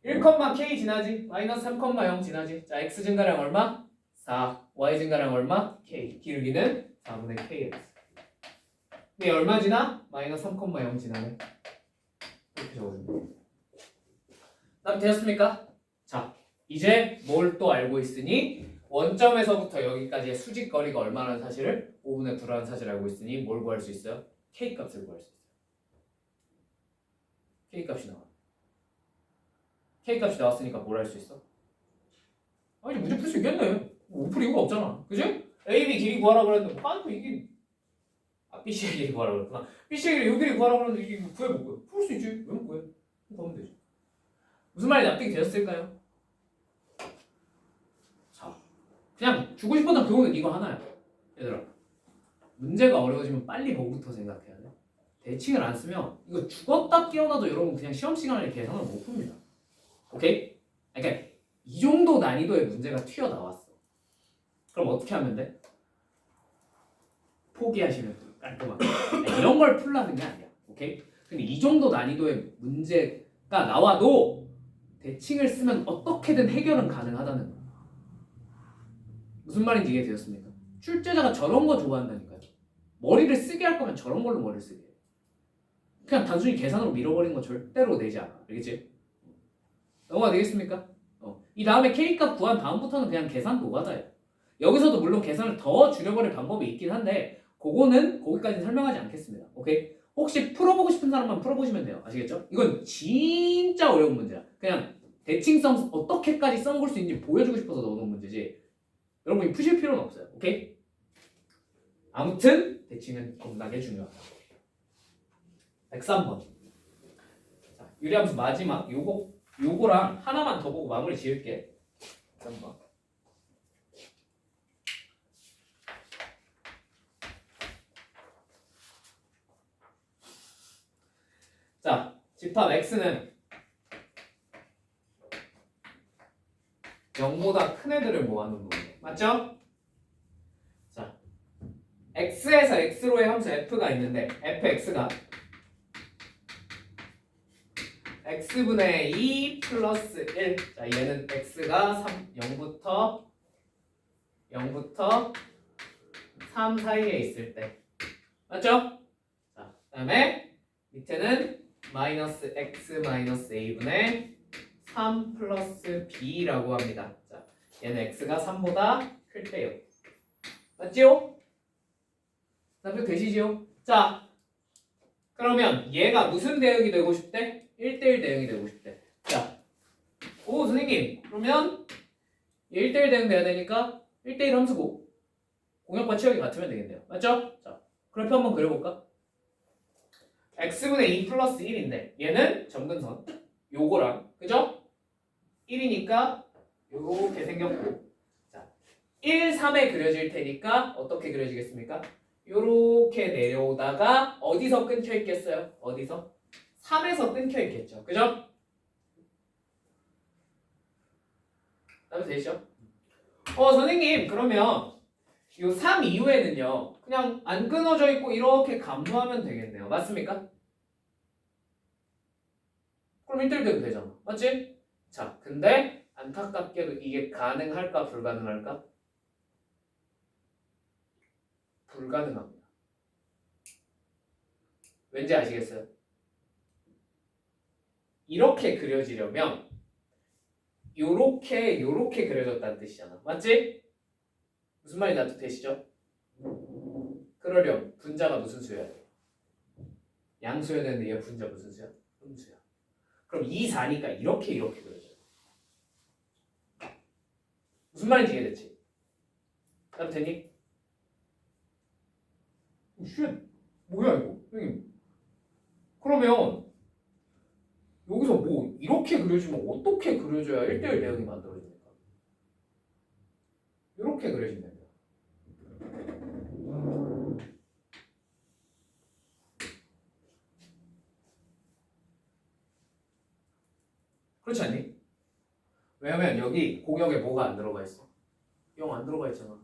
1,k 지나지? 마이너스 3,0 지나지? 자, x 증가량 얼마? 4. y 증가량 얼마? k. 기울기는 4분의 kx. 근데 얼마 지나? 마이너스 3,0 지나네. 이렇게 적어줍니다. 답 되었습니까? 자, 이제 뭘 또 알고 있으니 원점에서부터 여기까지의 수직거리가 얼마라는 사실을 5분의 9라는 사실을 알고 있으니 뭘 구할 수 있어요? k 값을 구할 수 있어요. k 값이 나와. k 값이 나왔으니까 뭘 할 수 있어? 이제 문제 풀 수 있겠네. 못 풀 이유가 없잖아. 그지? a, b 길이 구하라 그랬는데 이게 BC의 길이 구하라 그랬구나. BC의 길이 요 길이 구하라 그랬는데 이게 구해볼 거야. 풀 수 있지. 왜 못 구해? 그러면 되지. 무슨 말이 납득이 되었을까요? 그냥 주고 싶었던 교훈은 이거 하나야. 얘들아, 문제가 어려워지면 빨리 뭐부터 생각해야 돼. 대칭을 안 쓰면 이거 죽었다 깨어나도 여러분 그냥 시험 시간에 계산을 못 풉니다. 오케이? 그러니까 이 정도 난이도의 문제가 튀어나왔어. 그럼 어떻게 하면 돼? 포기하시면 돼. 깔끔하게. 이런 걸 풀라는 게 아니야. 오케이? 근데 이 정도 난이도의 문제가 나와도 대칭을 쓰면 어떻게든 해결은 가능하다는 거야. 무슨 말인지 이해되었습니까? 출제자가 저런 거 좋아한다니까요. 머리를 쓰게 할 거면 저런 걸로 머리를 쓰게 해. 그냥 단순히 계산으로 밀어버리는 건 절대로 되지 않아. 알겠지? 넘어가 되겠습니까? 이 다음에 K값 구한 다음부터는 그냥 계산 노가다예요. 여기서도 물론 계산을 더 줄여버릴 방법이 있긴 한데 그거는 거기까지는 설명하지 않겠습니다. 오케이? 혹시 풀어보고 싶은 사람만 풀어보시면 돼요. 아시겠죠? 이건 진짜 어려운 문제야. 그냥 대칭성 어떻게까지 써먹을 수 있는지 보여주고 싶어서 넣어놓은 문제지 여러분이 푸실 필요는 없어요. 오케이? 아무튼 대칭은 겁나게 중요하다. 103번. 자, 유리함수 마지막 요거랑 하나만 더 보고 마무리 지을게. 103번. 자, 집합 x는 0보다 큰 애들을 모아놓은 놈이에요. 맞죠? 자, x에서 x로의 함수 f가 있는데 fx가 x분의 2 플러스 1. 자, 얘는 x가 0부터 3 사이에 있을 때. 맞죠? 자, 그 다음에 밑에는 마이너스 x 마이너스 a분의 3 플러스 b라고 합니다. 자, 얘는 x가 3보다 클 때요. 맞지요? 답변 되시죠? 자, 그러면 얘가 무슨 대응이 되고 싶대? 1대1 대응이 되고 싶대. 자, 오 선생님, 그러면 1대1 대응 돼야 되니까 1대1 함수고 공역과 치역이 같으면 되겠네요. 맞죠? 자, 그래프 한번 그려볼까? x분의 2 플러스 1인데 얘는 점근선 요거랑 그죠? 1이니까 요렇게 생겼고 자, 1, 3에 그려질 테니까 어떻게 그려지겠습니까? 요렇게 내려오다가 어디서 끊겨 있겠어요? 어디서? 3에서 끊겨 있겠죠. 그죠? 답이 되시죠? 선생님 그러면 요 3 이후에는요 그냥 안 끊어져 있고 이렇게 감소하면 되겠네요. 맞습니까? 그럼 1대1 돼도 되잖아. 맞지? 자, 근데 안타깝게도 이게 가능할까 불가능할까? 불가능합니다. 왠지 아시겠어요? 이렇게 그려지려면 요렇게 그려졌다는 뜻이잖아. 맞지? 무슨 말인지 납득되시죠? 그러려면 분자가 무슨 수여야 돼? 양수여야 되는데 얘 분자 무슨 수야? 음수야. 그럼 2, 4니까 이렇게 그려져요. 무슨 말인지 이해됐지? 답 되니? 쉣! 뭐야 이거? 형님. 그러면 여기서 뭐 이렇게 그려지면 어떻게 그려줘야 1대1 대응이 만들어집니까? 이렇게 그려지면 됩니다. 그렇지 않니? 왜냐면 여기 공역에 뭐가 안 들어가 있어? 0 안 들어가 있잖아.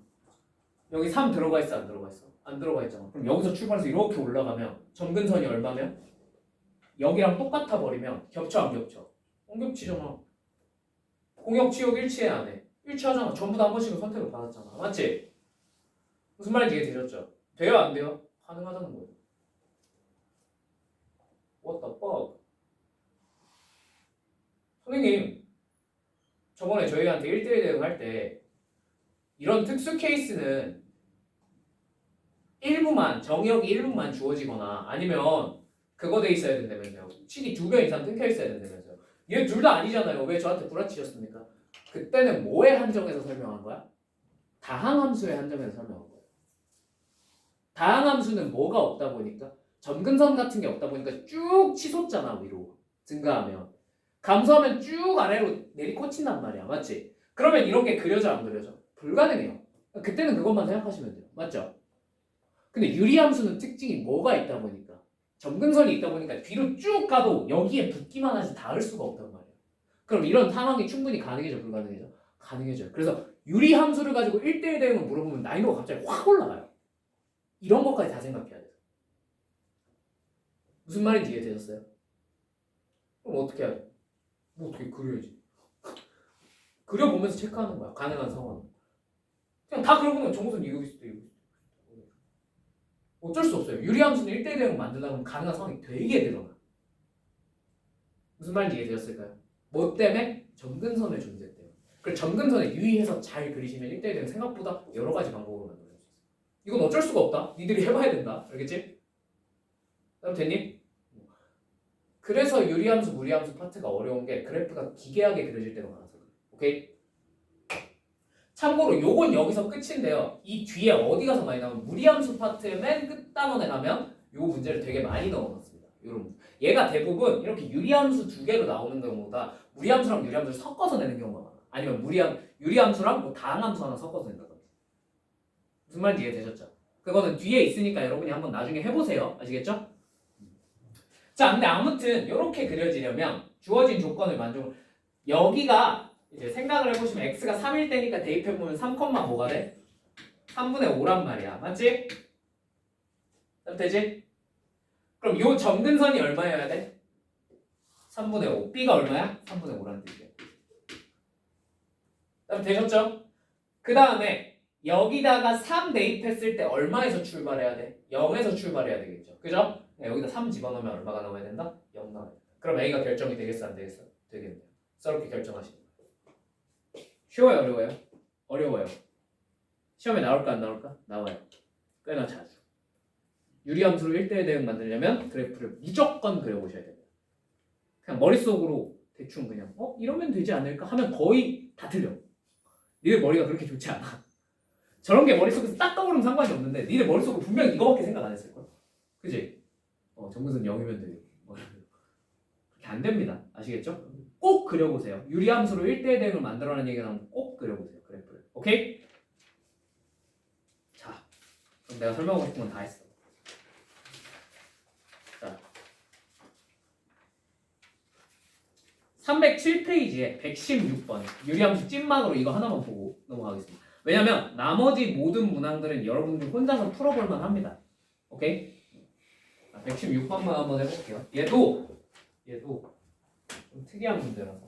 여기 3 들어가 있어 안 들어가 있어? 안 들어가 있잖아. 그럼 여기서 출발해서 이렇게 올라가면 점근선이 얼마면? 여기랑 똑같아 버리면 겹쳐 안 겹쳐? 안 겹치잖아. 공역 치역 일치해 안 해? 일치하잖아. 전부 다 한 번씩은 선택을 받았잖아. 맞지? 무슨 말인지 이해되셨죠? 돼요 안 돼요? 가능하다는 거예요. What the fuck? 선생님 저번에 저희한테 1대1 대응할 때 이런 특수 케이스는 일부만 정역이 일부만 주어지거나 아니면 그거 돼 있어야 된다면서요. 칙이 2개 이상 끊겨 있어야 된다면서요. 얘 둘 다 아니잖아요. 왜 저한테 구라치셨습니까? 그때는 뭐에 한정해서 설명한 거야? 다항함수에 한정해서 설명한 거예요. 다항함수는 뭐가 없다 보니까 점근선 같은 게 없다 보니까 쭉 치솟잖아 위로 증가하면 감소하면 쭉 아래로 내리꽂힌단 말이야. 맞지? 그러면 이런 게 그려져 안 그려져? 불가능해요. 그때는 그것만 생각하시면 돼요. 맞죠? 근데 유리함수는 특징이 뭐가 있다 보니까 점근선이 있다 보니까 뒤로 쭉 가도 여기에 붙기만 하지 닿을 수가 없단 말이에요. 그럼 이런 상황이 충분히 가능해져 불가능해져? 가능해져요. 그래서 유리함수를 가지고 1대1 대응을 물어보면 난이도가 갑자기 확 올라가요. 이런 것까지 다 생각해야 돼요. 무슨 말인지 이해되셨어요? 그럼 어떻게 해야 돼? 뭐 어떻게 그려야지. 그려보면서 체크하는 거야. 가능한 상황. 그냥 다 그려보면 정우선 이거 있을 때 이거 있을 때. 어쩔 수 없어요. 유리함수는 1대1 대응을 만들다 보면 가능한 상황이 되게 늘어나. 무슨 말인지 이해되셨을까요? 뭐 때문에? 점근선의 존재 때문에. 그래서 점근선에 유의해서 잘 그리시면 1대1 대응 생각보다 여러 가지 방법으로 만들 수 있어요. 이건 어쩔 수가 없다. 니들이 해봐야 된다. 알겠지? 그럼 됐니? 그래서 유리함수, 무리함수 파트가 어려운 게 그래프가 기괴하게 그려질 때가 많아서 그래요. 오케이? 참고로 요건 여기서 끝인데요. 이 뒤에 어디 가서 많이 나오면 무리함수 파트의 맨 끝단원에 가면 요 문제를 되게 많이 넣어놨습니다. 요런 문제. 얘가 대부분 이렇게 유리함수 두 개로 나오는 경우보다 무리함수랑 유리함수를 섞어서 내는 경우가 많아. 아니면 유리함수랑 뭐 다항함수 하나 섞어서 낸다든지. 무슨 말인지 이해되셨죠? 그거는 뒤에 있으니까 여러분이 한번 나중에 해보세요. 아시겠죠? 자, 근데 아무튼 이렇게 그려지려면 주어진 조건을 만족. 여기가 이제 생각을 해보시면 x가 3일 때니까 대입해보면 3, 뭐가 돼? 3분의 5란 말이야. 맞지? 되지? 그럼 요 점근선이 얼마여야 돼? 3분의 5. b가 얼마야? 3분의 5라는 뜻이야. 되셨죠? 그 다음에 여기다가 3 대입했을 때 얼마에서 출발해야 돼? 0에서 출발해야 되겠죠. 그죠? 여기다 3 집어넣으면 얼마가 나와야 된다? 0 나와야 된다. 그럼 A가 결정이 되겠어? 안 되겠어? 되겠네요. 저렇게 결정하시는 거예요. 쉬워요? 어려워요? 어려워요. 시험에 나올까 안 나올까? 나와요. 꽤나 자주. 유리함수로 1대1 대응 만들려면 그래프를 무조건 그려보셔야 됩니다. 그냥 머릿속으로 대충 그냥 이러면 되지 않을까 하면 거의 다 틀려. 니들 머리가 그렇게 좋지 않아. 저런 게 머릿속에서 딱 떠오르면 상관이 없는데 니들 머릿속으로 분명히 이거밖에 생각 안 했을걸? 그지? 정근선 0이면 되고 그렇게 안 됩니다. 아시겠죠? 꼭 그려보세요. 유리함수로 1대1 대응을 만들어라는 얘기가 나오면 꼭 그려보세요. 그래프를. 오케이? 자, 그럼 내가 설명하고 싶은 건 다 했어. 자, 307페이지에 116번 유리함수 찐막으로 이거 하나만 보고 넘어가겠습니다. 왜냐면 나머지 모든 문항들은 여러분들 혼자서 풀어볼만 합니다. 오케이? 116번만 한번 해볼게요. 얘도 좀 특이한 문제라서.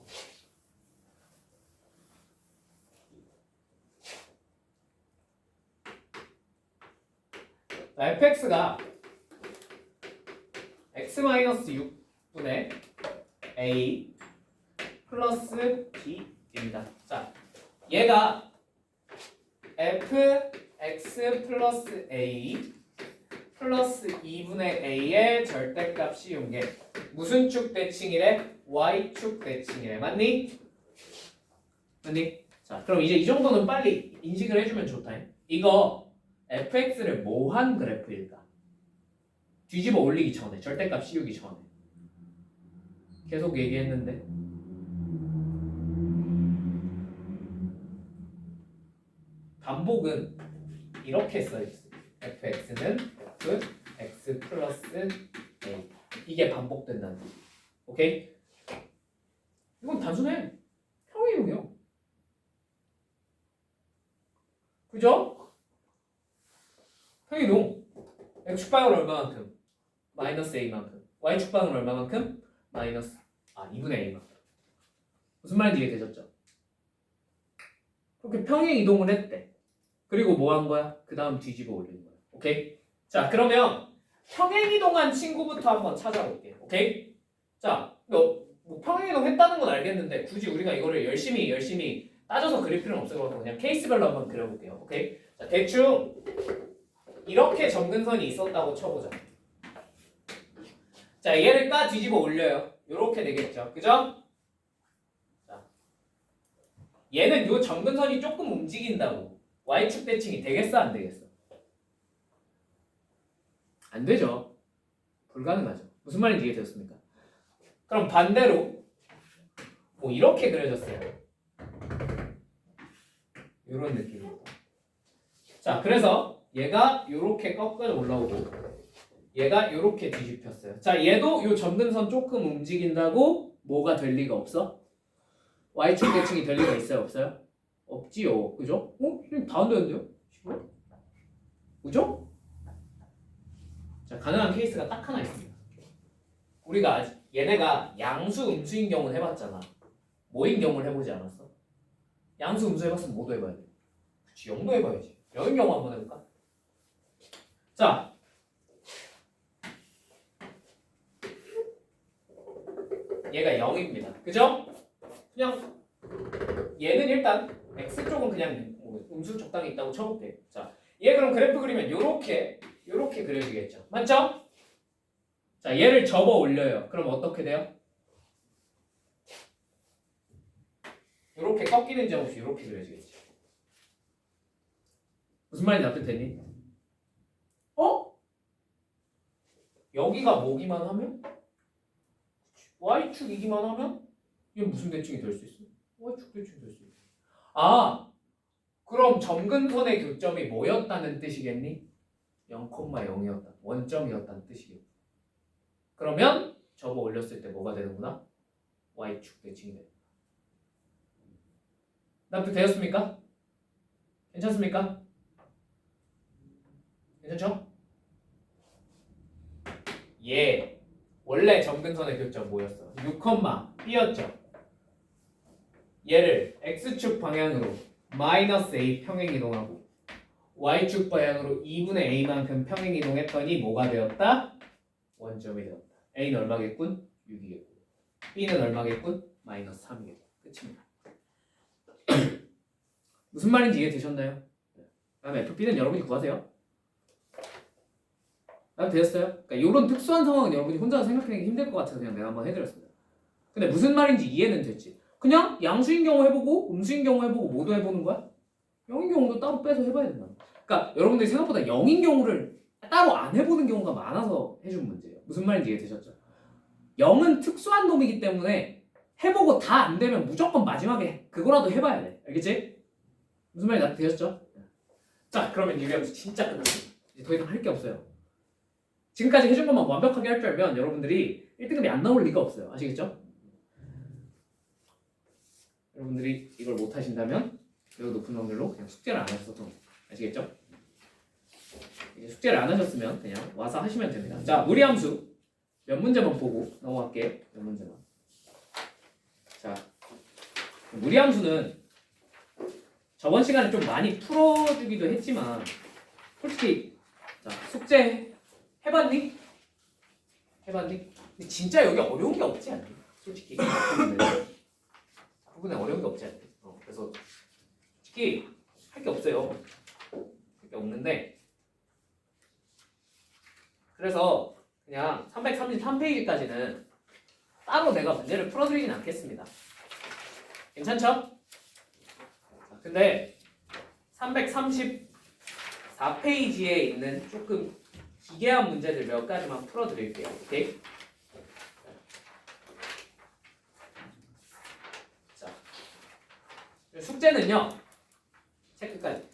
자, fx가 x-6분의 a 플러스 b입니다. 자, 얘가 fx 플러스 a 플러스 2분의 a의 절대값 씌운 게 무슨 축 대칭이래? y축 대칭이래. 맞니? 맞니? 자, 그럼 이제 이 정도는 빨리 인식을 해주면 좋다. 이거 fx를 뭐 한 그래프일까? 뒤집어 올리기 전에, 절대값 씌우기 전에. 계속 얘기했는데. 반복은 이렇게 써있어. fx는 x 플러스 a. 이게 반복된다는 거지. 오케이? 이건 단순해. 평행이동이요. 그죠? 평행이동. x축방은 얼마만큼? 마이너스 a만큼. y축방은 얼마만큼? 마이너스 2분의 a만큼. 무슨 말인지 이해되셨죠? 그렇게 평행이동을 했대. 그리고 뭐 한 거야? 그 다음 뒤집어 올리는 거야. 오케이? 자, 그러면 평행이동한 친구부터 한번 찾아볼게. 오케이? 자, 뭐 평행이동 했다는 건 알겠는데 굳이 우리가 이거를 열심히 따져서 그릴 필요는 없을 것 같아서 그냥 케이스별로 한번 그려볼게요. 오케이? 자, 대충 이렇게 점근선이 있었다고 쳐보자. 자, 얘를 까 뒤집어 올려요. 이렇게 되겠죠. 그죠? 자, 얘는 요 점근선이 조금 움직인다고 y축 대칭이 되겠어? 안 되겠어? 안 되죠. 불가능하죠. 무슨 말인지 이해되셨습니까? 그럼 반대로 뭐 이렇게 그려졌어요. 이런 느낌입니다. 자, 그래서 얘가 이렇게 꺾어져 올라오고 얘가 이렇게 뒤집혔어요. 자, 얘도 이 점근선 조금 움직인다고 뭐가 될 리가 없어? Y축 대칭이 될 리가 있어요? 없어요? 없지요. 그죠? 다 안 되는데요? 그죠? 자, 가능한 케이스가 딱 하나 있습니다. 우리가 얘네가 양수, 음수인 경우는 해봤잖아. 뭐인 경우를 해보지 않았어? 양수, 음수 해봤으면 뭐도 해봐야 돼? 그치, 0도 해봐야지. 0인 경우 한번 해볼까? 자, 얘가 0입니다. 그죠? 그냥 얘는 일단 x쪽은 그냥 뭐 음수 적당히 있다고 쳐볼게. 자, 얘 그럼 그래프 그리면 요렇게 그려지겠죠. 맞죠? 자, 얘를 접어 올려요. 그럼 어떻게 돼요? 요렇게 꺾이는 점 없이 요렇게 그려지겠죠. 무슨 말인지 납득되니? 여기가 뭐기만 하면? y축이기만 하면? 이게 무슨 대칭이 될 수 있어? y축 대칭이 될 수 있어. 아, 그럼 점근선의 교점이 뭐였다는 뜻이겠니? 0,0이었다. 원점이었다는 뜻이겠지. 그러면 접어 올렸을 때 뭐가 되는구나? y축 대칭이 됩니다. 납득되었습니까? 괜찮습니까? 괜찮죠? 얘 원래 점근선의 교점 뭐였어? 6,B였죠. 얘를 x축 방향으로 마이너스 a 평행 이동하고 y축 방향으로 2분의 a만큼 평행 이동했더니 뭐가 되었다? 원점이 되었다. a는 얼마겠군? 6이겠군. b는 얼마겠군? 마이너스 3이겠군. 끝입니다. 무슨 말인지 이해되셨나요? 다음 FP는 여러분이 구하세요. 되었어요? 그러니까 이런 특수한 상황은 여러분이 혼자 생각하기 힘들 것 같아서 그냥 내가 한번 해드렸습니다. 근데 무슨 말인지 이해는 됐지? 그냥 양수인 경우 해보고 음수인 경우 해보고 모두 해보는 거야? 0인 경우도 따로 빼서 해봐야 된다. 그러니까 여러분들이 생각보다 0인 경우를 따로 안 해보는 경우가 많아서 해준 문제예요. 무슨 말인지 이해되셨죠? 0은 특수한 놈이기 때문에 해보고 다 안 되면 무조건 마지막에 그거라도 해봐야 돼. 알겠지? 무슨 말인지 되셨죠? 자, 그러면 유리함수 진짜 끝났습니다. 이제 더 이상 할 게 없어요. 지금까지 해준 것만 완벽하게 할 줄 알면 여러분들이 1등급이 안 나올 리가 없어요. 아시겠죠? 여러분들이 이걸 못 하신다면 매우 높은 확률로 그냥 숙제를 안 하셔도 아시겠죠? 이제 숙제를 안 하셨으면 그냥 와서 하시면 됩니다. 자, 무리함수 몇 문제만 보고 넘어갈게요. 몇 문제만. 자, 무리함수는 저번 시간에 좀 많이 풀어주기도 했지만 솔직히 자, 숙제 해봤니? 해봤니? 근데 진짜 여기 어려운 게 없지 않니? 솔직히 부분에 어려운 게 없지 않니? 그래서 솔직히 할 게 없어요. 할 게 없는데 그래서 그냥 333페이지까지는 따로 내가 문제를 풀어드리진 않겠습니다. 괜찮죠? 근데 334페이지에 있는 조금 기괴한 문제들 몇 가지만 풀어드릴게요. 오케이? 자, 숙제는요. 체크까지.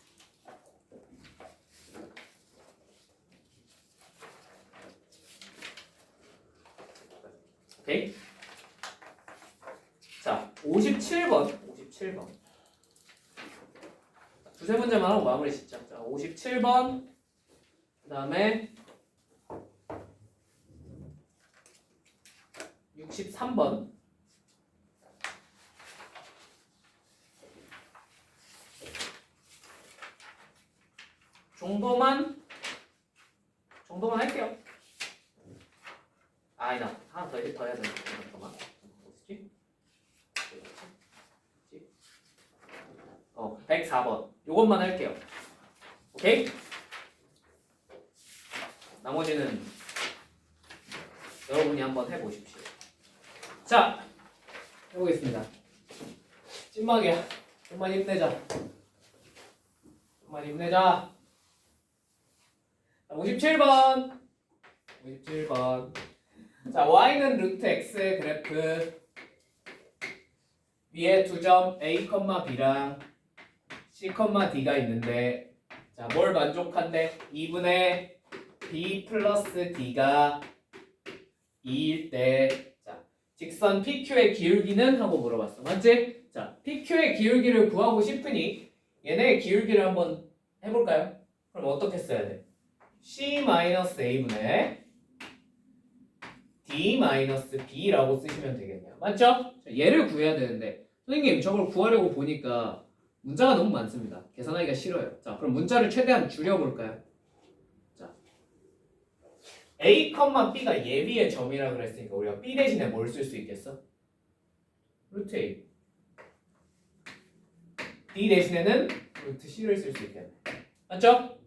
오케이? 자, 57번. 두세 문제만 하고 마무리 짓자. 자, 57번. 그 다음에 63번. 정도만 할게요. 아니다. 하나 더 해야 되는데. 잠깐만. 어디지? 104번. 요것만 할게요. 오케이? 나머지는 여러분이 한번 해보십시오. 자, 해보겠습니다. 찐막이야. 좀만 힘내자. 57번. 자, y는 루트 x의 그래프 위에 두 점 a, b랑 C, D가 있는데 자, 뭘 만족한대? 2분의 B 플러스 D가 2일 때 자, 직선 PQ의 기울기는? 하고 물어봤어. 맞지? 자, PQ의 기울기를 구하고 싶으니 얘네의 기울기를 한번 해볼까요? 그럼 어떻게 써야 돼? C-A분의 D-B라고 쓰시면 되겠네요. 맞죠? 자, 얘를 구해야 되는데 선생님 저걸 구하려고 보니까 문자가 너무 많습니다. 계산하기가 싫어요. 자, 그럼 문자를 최대한 줄여볼까요? 자, A, B가 예비의 점이라 그랬으니까 우리가 B 대신에 뭘 쓸 수 있겠어? 루트 A. D 대신에는 루트 C를 쓸 수 있겠네. 맞죠?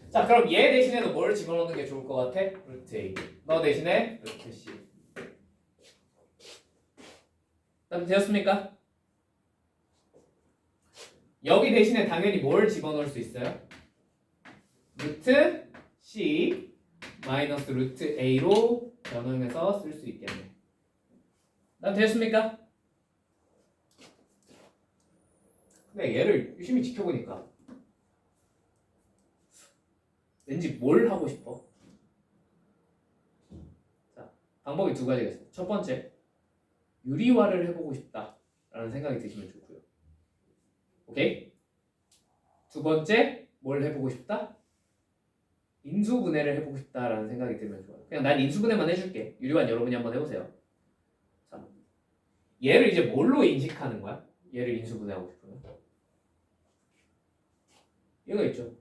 자, 그럼 얘 대신에도 뭘 집어넣는 게 좋을 것 같아? 루트 A. 너 대신에 루트 C. 그럼 되었습니까? 여기 대신에 당연히 뭘 집어넣을 수 있어요? 루트 C 마이너스 루트 A로 변형해서 쓸 수 있겠네. 난 되었습니까? 근데 얘를 유심히 지켜보니까 왠지 뭘 하고 싶어? 자, 방법이 두 가지가 있어요. 첫 번째, 유리화를 해보고 싶다라는 생각이 드시면 좋고요. 오케이? 두 번째, 뭘 해보고 싶다? 인수분해를 해보고 싶다라는 생각이 들면 좋아요. 그냥 난 인수분해만 해줄게. 유리환 여러분이 한번 해보세요. 자, 얘를 이제 뭘로 인식하는 거야? 얘를 인수분해하고 싶으면 얘가 있죠.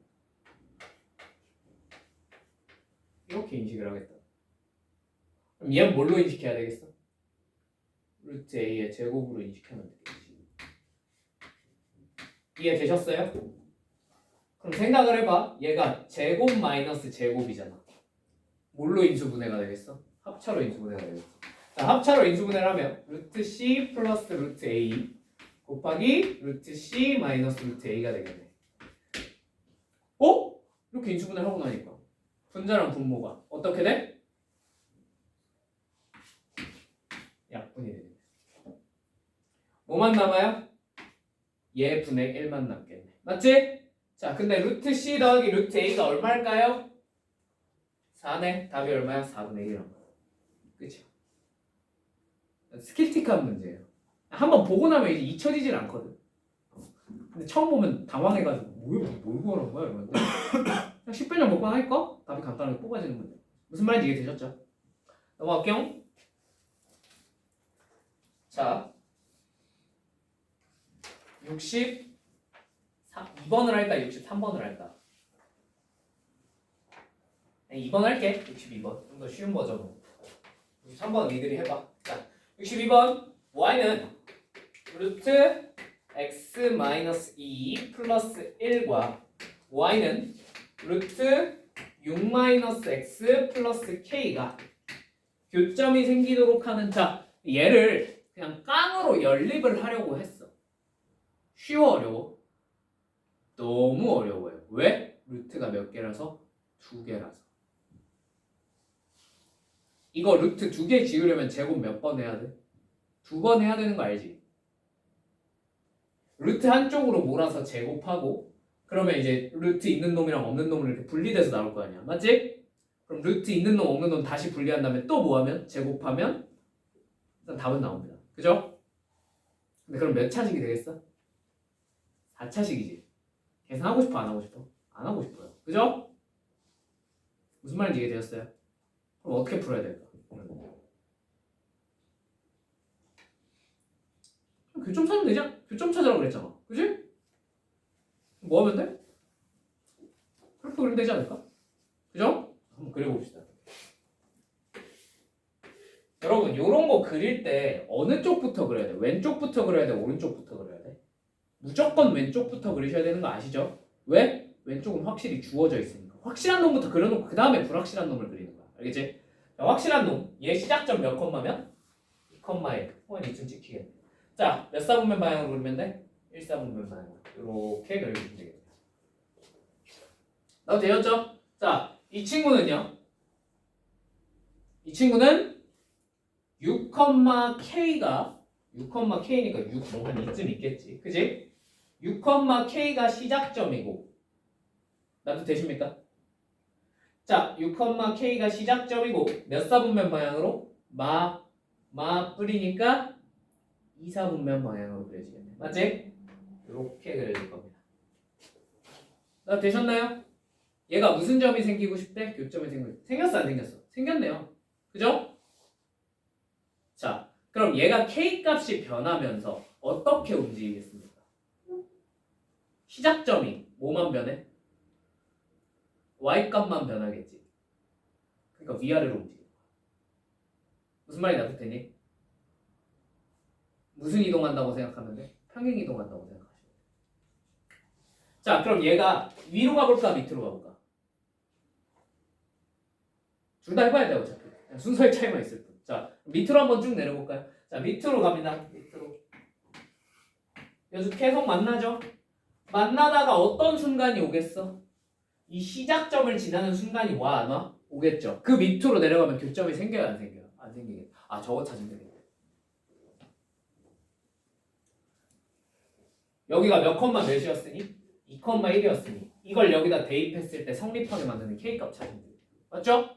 이렇게 인식을 하겠다. 그럼 얘는 뭘로 인식해야 되겠어? 루트 A의 제곱으로 인식하면 되겠지. 이해되셨어요? 그럼 생각을 해봐. 얘가 제곱 마이너스 제곱이잖아. 뭘로 인수분해가 되겠어? 합차로 인수분해가 되겠어. 자, 합차로 인수분해를 하면 루트 C 플러스 루트 A 곱하기 루트 C 마이너스 루트 A가 되겠네. 어? 이렇게 인수분해를 하고 나니까 분자랑 분모가 어떻게 돼? 약분이 되네. 뭐만 남아요? 얘 분의 1만 남겠네. 맞지? 자, 근데 루트 C 더하기 루트 A가 얼마일까요? 4네. 답이 얼마야? 4분의 1이란 말이야. 그치? 스킬틱한 문제예요. 한번 보고 나면 이제 잊혀지질 않거든. 근데 처음 보면 당황해가지고 뭘 구하는 거야? 이러는데 그냥 10배냥 먹고 하니까 답이 간단하게 뽑아지는 문제. 무슨 말인지 이해되셨죠? 넘어갈게요. 자, 62번을 할까? 63번을 할까? 2번 할게. 62번. 좀 더 쉬운 버전으로. 63번 니들이 해봐. 자, 62번. y는 루트 x-2 플러스 1과 y는 루트 6-x 플러스 k가 교점이 생기도록 하는 자, 얘를 그냥 깡으로 연립을 하려고 했어. 쉬워 어려워? 너무 어려워요. 왜? 루트가 몇 개라서? 2개라서. 이거 루트 2개 지으려면 제곱 몇 번 해야 돼? 2번 해야 되는 거 알지? 루트 한쪽으로 몰아서 제곱하고 그러면 이제 루트 있는 놈이랑 없는 놈을 이렇게 분리돼서 나올 거 아니야. 맞지? 그럼 루트 있는 놈 없는 놈 다시 분리한 다음에 또 뭐 하면? 제곱하면 일단 답은 나옵니다. 그죠? 근데 그럼 몇 차식이 되겠어? 4차식이지. 계산하고 싶어 안 하고 싶어? 안 하고 싶어요. 그죠? 무슨 말인지 이해되셨어요? 그럼 어떻게 풀어야 될까? 교점 찾으면 되지 않아? 교점 찾으라고 그랬잖아. 그지? 뭐 하면 돼? 그렇게 그리면 되지 않을까? 그죠? 한번 그려봅시다. 여러분 요런 거 그릴 때 어느 쪽부터 그려야 돼? 왼쪽부터 그려야 돼? 오른쪽부터 그려야 돼? 무조건 왼쪽부터 그리셔야 되는 거 아시죠? 왜? 왼쪽은 확실히 주어져 있으니까. 확실한 놈부터 그려놓고 그 다음에 불확실한 놈을 그리는 거야. 알겠지? 자, 확실한 놈. 얘 시작점 몇 컴마면? 2컴마에 포인트 이쯤 찍히겠네. 자, 몇 사분면 방향으로 그리면 돼? 1사분면 방향으로. 이렇게 그려주면 되겠네요. 나도 되었죠? 자, 이 친구는요. 이 친구는 6,k가 6,k니까 6 뭐 한 이쯤 있겠지. 그지? 6,k가 시작점이고 나도 되십니까? 자, 6,k가 시작점이고 몇 사분면 방향으로? 마 뿌리니까 2사분면 방향으로 그려지겠네. 맞지? 이렇게 그려질 겁니다. 나 되셨나요? 얘가 무슨 점이 생기고 싶대? 교점이 생겼어 안 생겼어? 생겼네요. 그죠? 자, 그럼 얘가 k 값이 변하면서 어떻게 움직이겠습니까? 시작점이 뭐만 변해? y 값만 변하겠지. 그러니까 위아래로 움직여. 무슨 말이 나쁘겠니? 무슨 이동한다고 생각하면 돼? 평행 이동한다고 생각하시면 돼. 자, 그럼 얘가 위로 가볼까 밑으로 가볼까? 둘 다 해봐야 돼 어차피. 순서의 차이만 있을 뿐. 자, 밑으로 한번 쭉 내려볼까요? 자, 밑으로 갑니다. 밑으로. 여기서 계속 만나죠? 만나다가 어떤 순간이 오겠어? 이 시작점을 지나는 순간이 와, 안 와? 오겠죠. 그 밑으로 내려가면 교점이 생겨요, 안 생겨요? 안 생기겠. 아, 저거 찾으면 되겠네. 여기가 몇 컴마 몇이었으니? 2,1이었으니 이걸 여기다 대입했을 때 성립하게 만드는 K값 찾으면 돼요. 맞죠?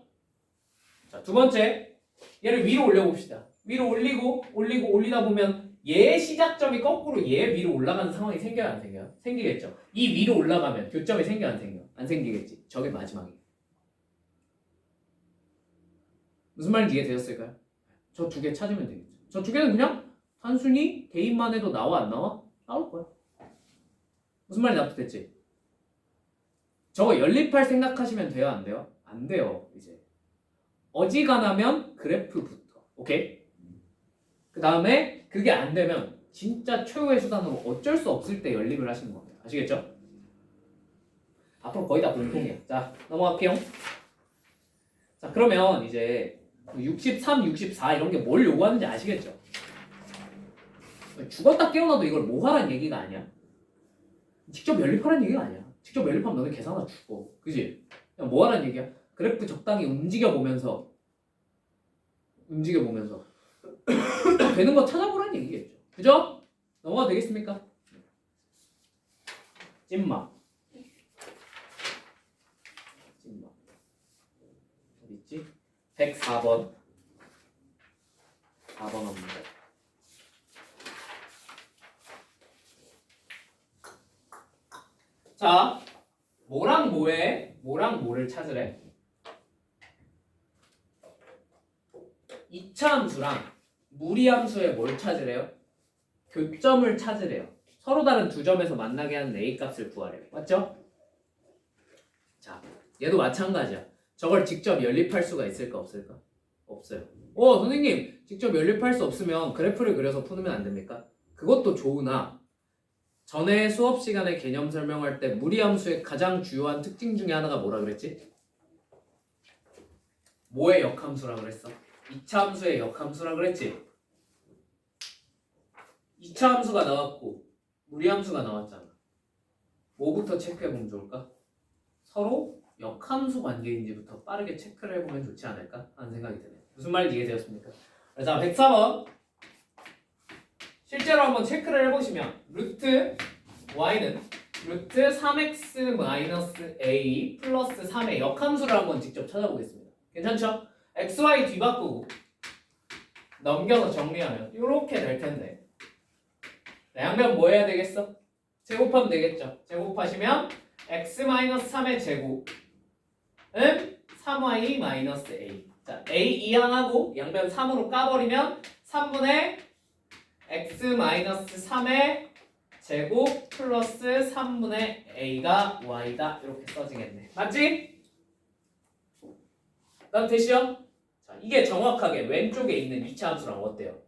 자, 두 번째 얘를 위로 올려봅시다. 위로 올리다 보면 얘의 시작점이 거꾸로 얘 위로 올라가는 상황이 생겨요, 안 생겨요? 생기겠죠. 이 위로 올라가면 교점이 생겨, 안 생겨? 안 생기겠지. 저게 마지막이에요. 무슨 말인지 이해되셨을까요? 저 두 개 찾으면 되겠죠. 저 두 개는 그냥 단순히 대입만 해도 나와 안 나와? 나올 거야. 무슨 말이 납득됐지? 저거 연립할 생각하시면 돼요, 안 돼요? 안 돼요. 이제 어지간하면 그래프부터. 오케이? 그 다음에 그게 안 되면 진짜 최후의 수단으로 어쩔 수 없을 때 연립을 하시는 겁니다. 아시겠죠? 앞으로 거의 다 공통이야. 자, 넘어갈게요. 자, 그러면 이제 63, 64 이런 게 뭘 요구하는지 아시겠죠? 죽었다 깨어나도 이걸 뭐 하란 얘기가 아니야. 직접 연립하라는 얘기가 아니야. 직접 연립하면 너네 계산하다 죽어. 그지? 그냥 뭐 하라는 얘기야? 그래프 적당히 움직여보면서 되는 거 찾아보라는 얘기겠죠. 그죠? 넘어가도 되겠습니까? 찐마 어디 있지? 104번 4번 문제. 자, 뭐랑 뭐에 뭐랑 뭐를 찾으래? 2차 함수랑 무리함수에 뭘 찾으래요? 교점을 찾으래요. 서로 다른 두 점에서 만나게 하는 A 값을 구하래요. 맞죠? 자, 얘도 마찬가지야. 저걸 직접 연립할 수가 있을까 없을까? 없어요. 선생님, 직접 연립할 수 없으면 그래프를 그려서 푸면 안 됩니까? 그것도 좋으나 전에 수업 시간에 개념 설명할 때 무리함수의 가장 주요한 특징 중에 하나가 뭐라 그랬지? 뭐의 역함수라 그랬어? 2차 함수의 역함수라 그랬지? 2차 함수가 나왔고 무리함수가 나왔잖아. 뭐부터 체크해보면 좋을까? 서로 역함수 관계인지부터 빠르게 체크를 해보면 좋지 않을까 하는 생각이 드네요. 무슨 말인지 이해되었습니까? 자, 104번 실제로 한번 체크를 해보시면 루트 y는 루트 3x-a 플러스 3의 역함수를 한번 직접 찾아보겠습니다. 괜찮죠? xy 뒤바꾸고 넘겨서 정리하면 이렇게 될 텐데 양변 뭐 해야 되겠어? 제곱하면 되겠죠. 제곱하시면 x-3의 제곱은 3y-a. 자, a 이항하고 양변 3으로 까버리면 3분의 x-3의 제곱 플러스 3분의 a가 y다. 이렇게 써지겠네. 맞지? 난 되시죠? 자, 이게 정확하게 왼쪽에 있는 2차 함수랑 어때요?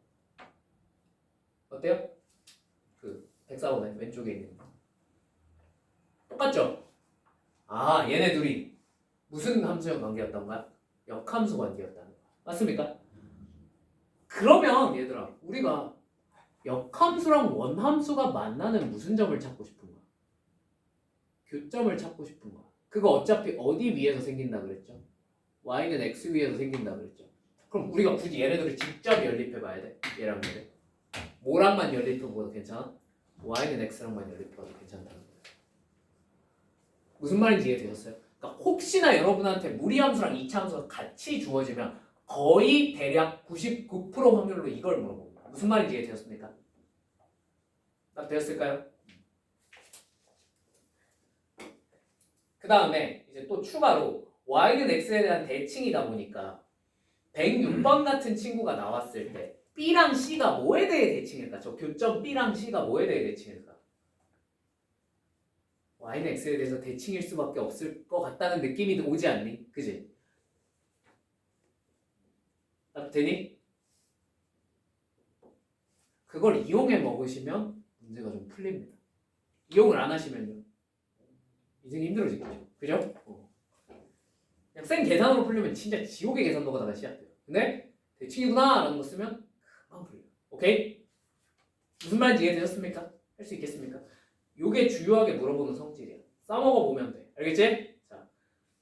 어때요? 그 104번에 왼쪽에 있는 거. 똑같죠? 아, 얘네 둘이 무슨 함수의 관계였던 거야? 역함수 관계였다는 거야. 맞습니까? 그러면 얘들아, 우리가 역함수랑 원함수가 만나는 무슨 점을 찾고 싶은 거야? 교점을 찾고 싶은 거야. 그거 어차피 어디 위에서 생긴다 그랬죠? y는 x 위에서 생긴다 그랬죠? 그럼 우리가 굳이 얘네들을 직접 연립해 봐야 돼? 얘랑 얘를. 뭐랑만 연립해 보도 괜찮아? y는 x랑만 연립해도 괜찮다는 거예요. 무슨 말인지 이해되셨어요? 그러니까 혹시나 여러분한테 무리함수랑 이차함수가 같이 주어지면 거의 대략 99% 확률로 이걸 물어봅니다. 무슨 말인지 이해되셨습니까? 딱 되었을까요? 그 다음에 이제 또 추가로 y는 x에 대한 대칭이다 보니까 106번 같은 친구가 나왔을 때 b랑 c가 뭐에 대해 대칭일까? 저 교점 b랑 c가 뭐에 대해 대칭일까? y는 x에 대해서 대칭일 수밖에 없을 것 같다는 느낌이 오지 않니? 그지? 딱 되니? 그걸 이용해 먹으시면 문제가 좀 풀립니다. 이용을 안 하시면요. 인생이 힘들어지겠죠. 그죠? 그냥 생 계산으로 풀려면 진짜 지옥의 계산도가 시작돼요. 근데 대칭이구나 라는 거 쓰면 금방 풀려요. 오케이? 무슨 말인지 이해되셨습니까? 할 수 있겠습니까? 요게 주요하게 물어보는 성질이야. 써먹어 보면 돼. 알겠지? 자,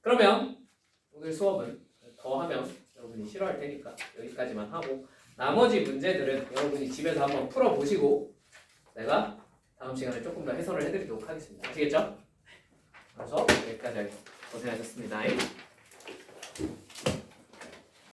그러면 오늘 수업은 더 하면 여러분이 싫어할 테니까 여기까지만 하고 나머지 문제들은 여러분이 집에서 한번 풀어보시고 내가 다음 시간에 조금 더 해설을 해드리도록 하겠습니다. 아시겠죠? 그래서 여기까지 하겠습니다. 고생하셨습니다.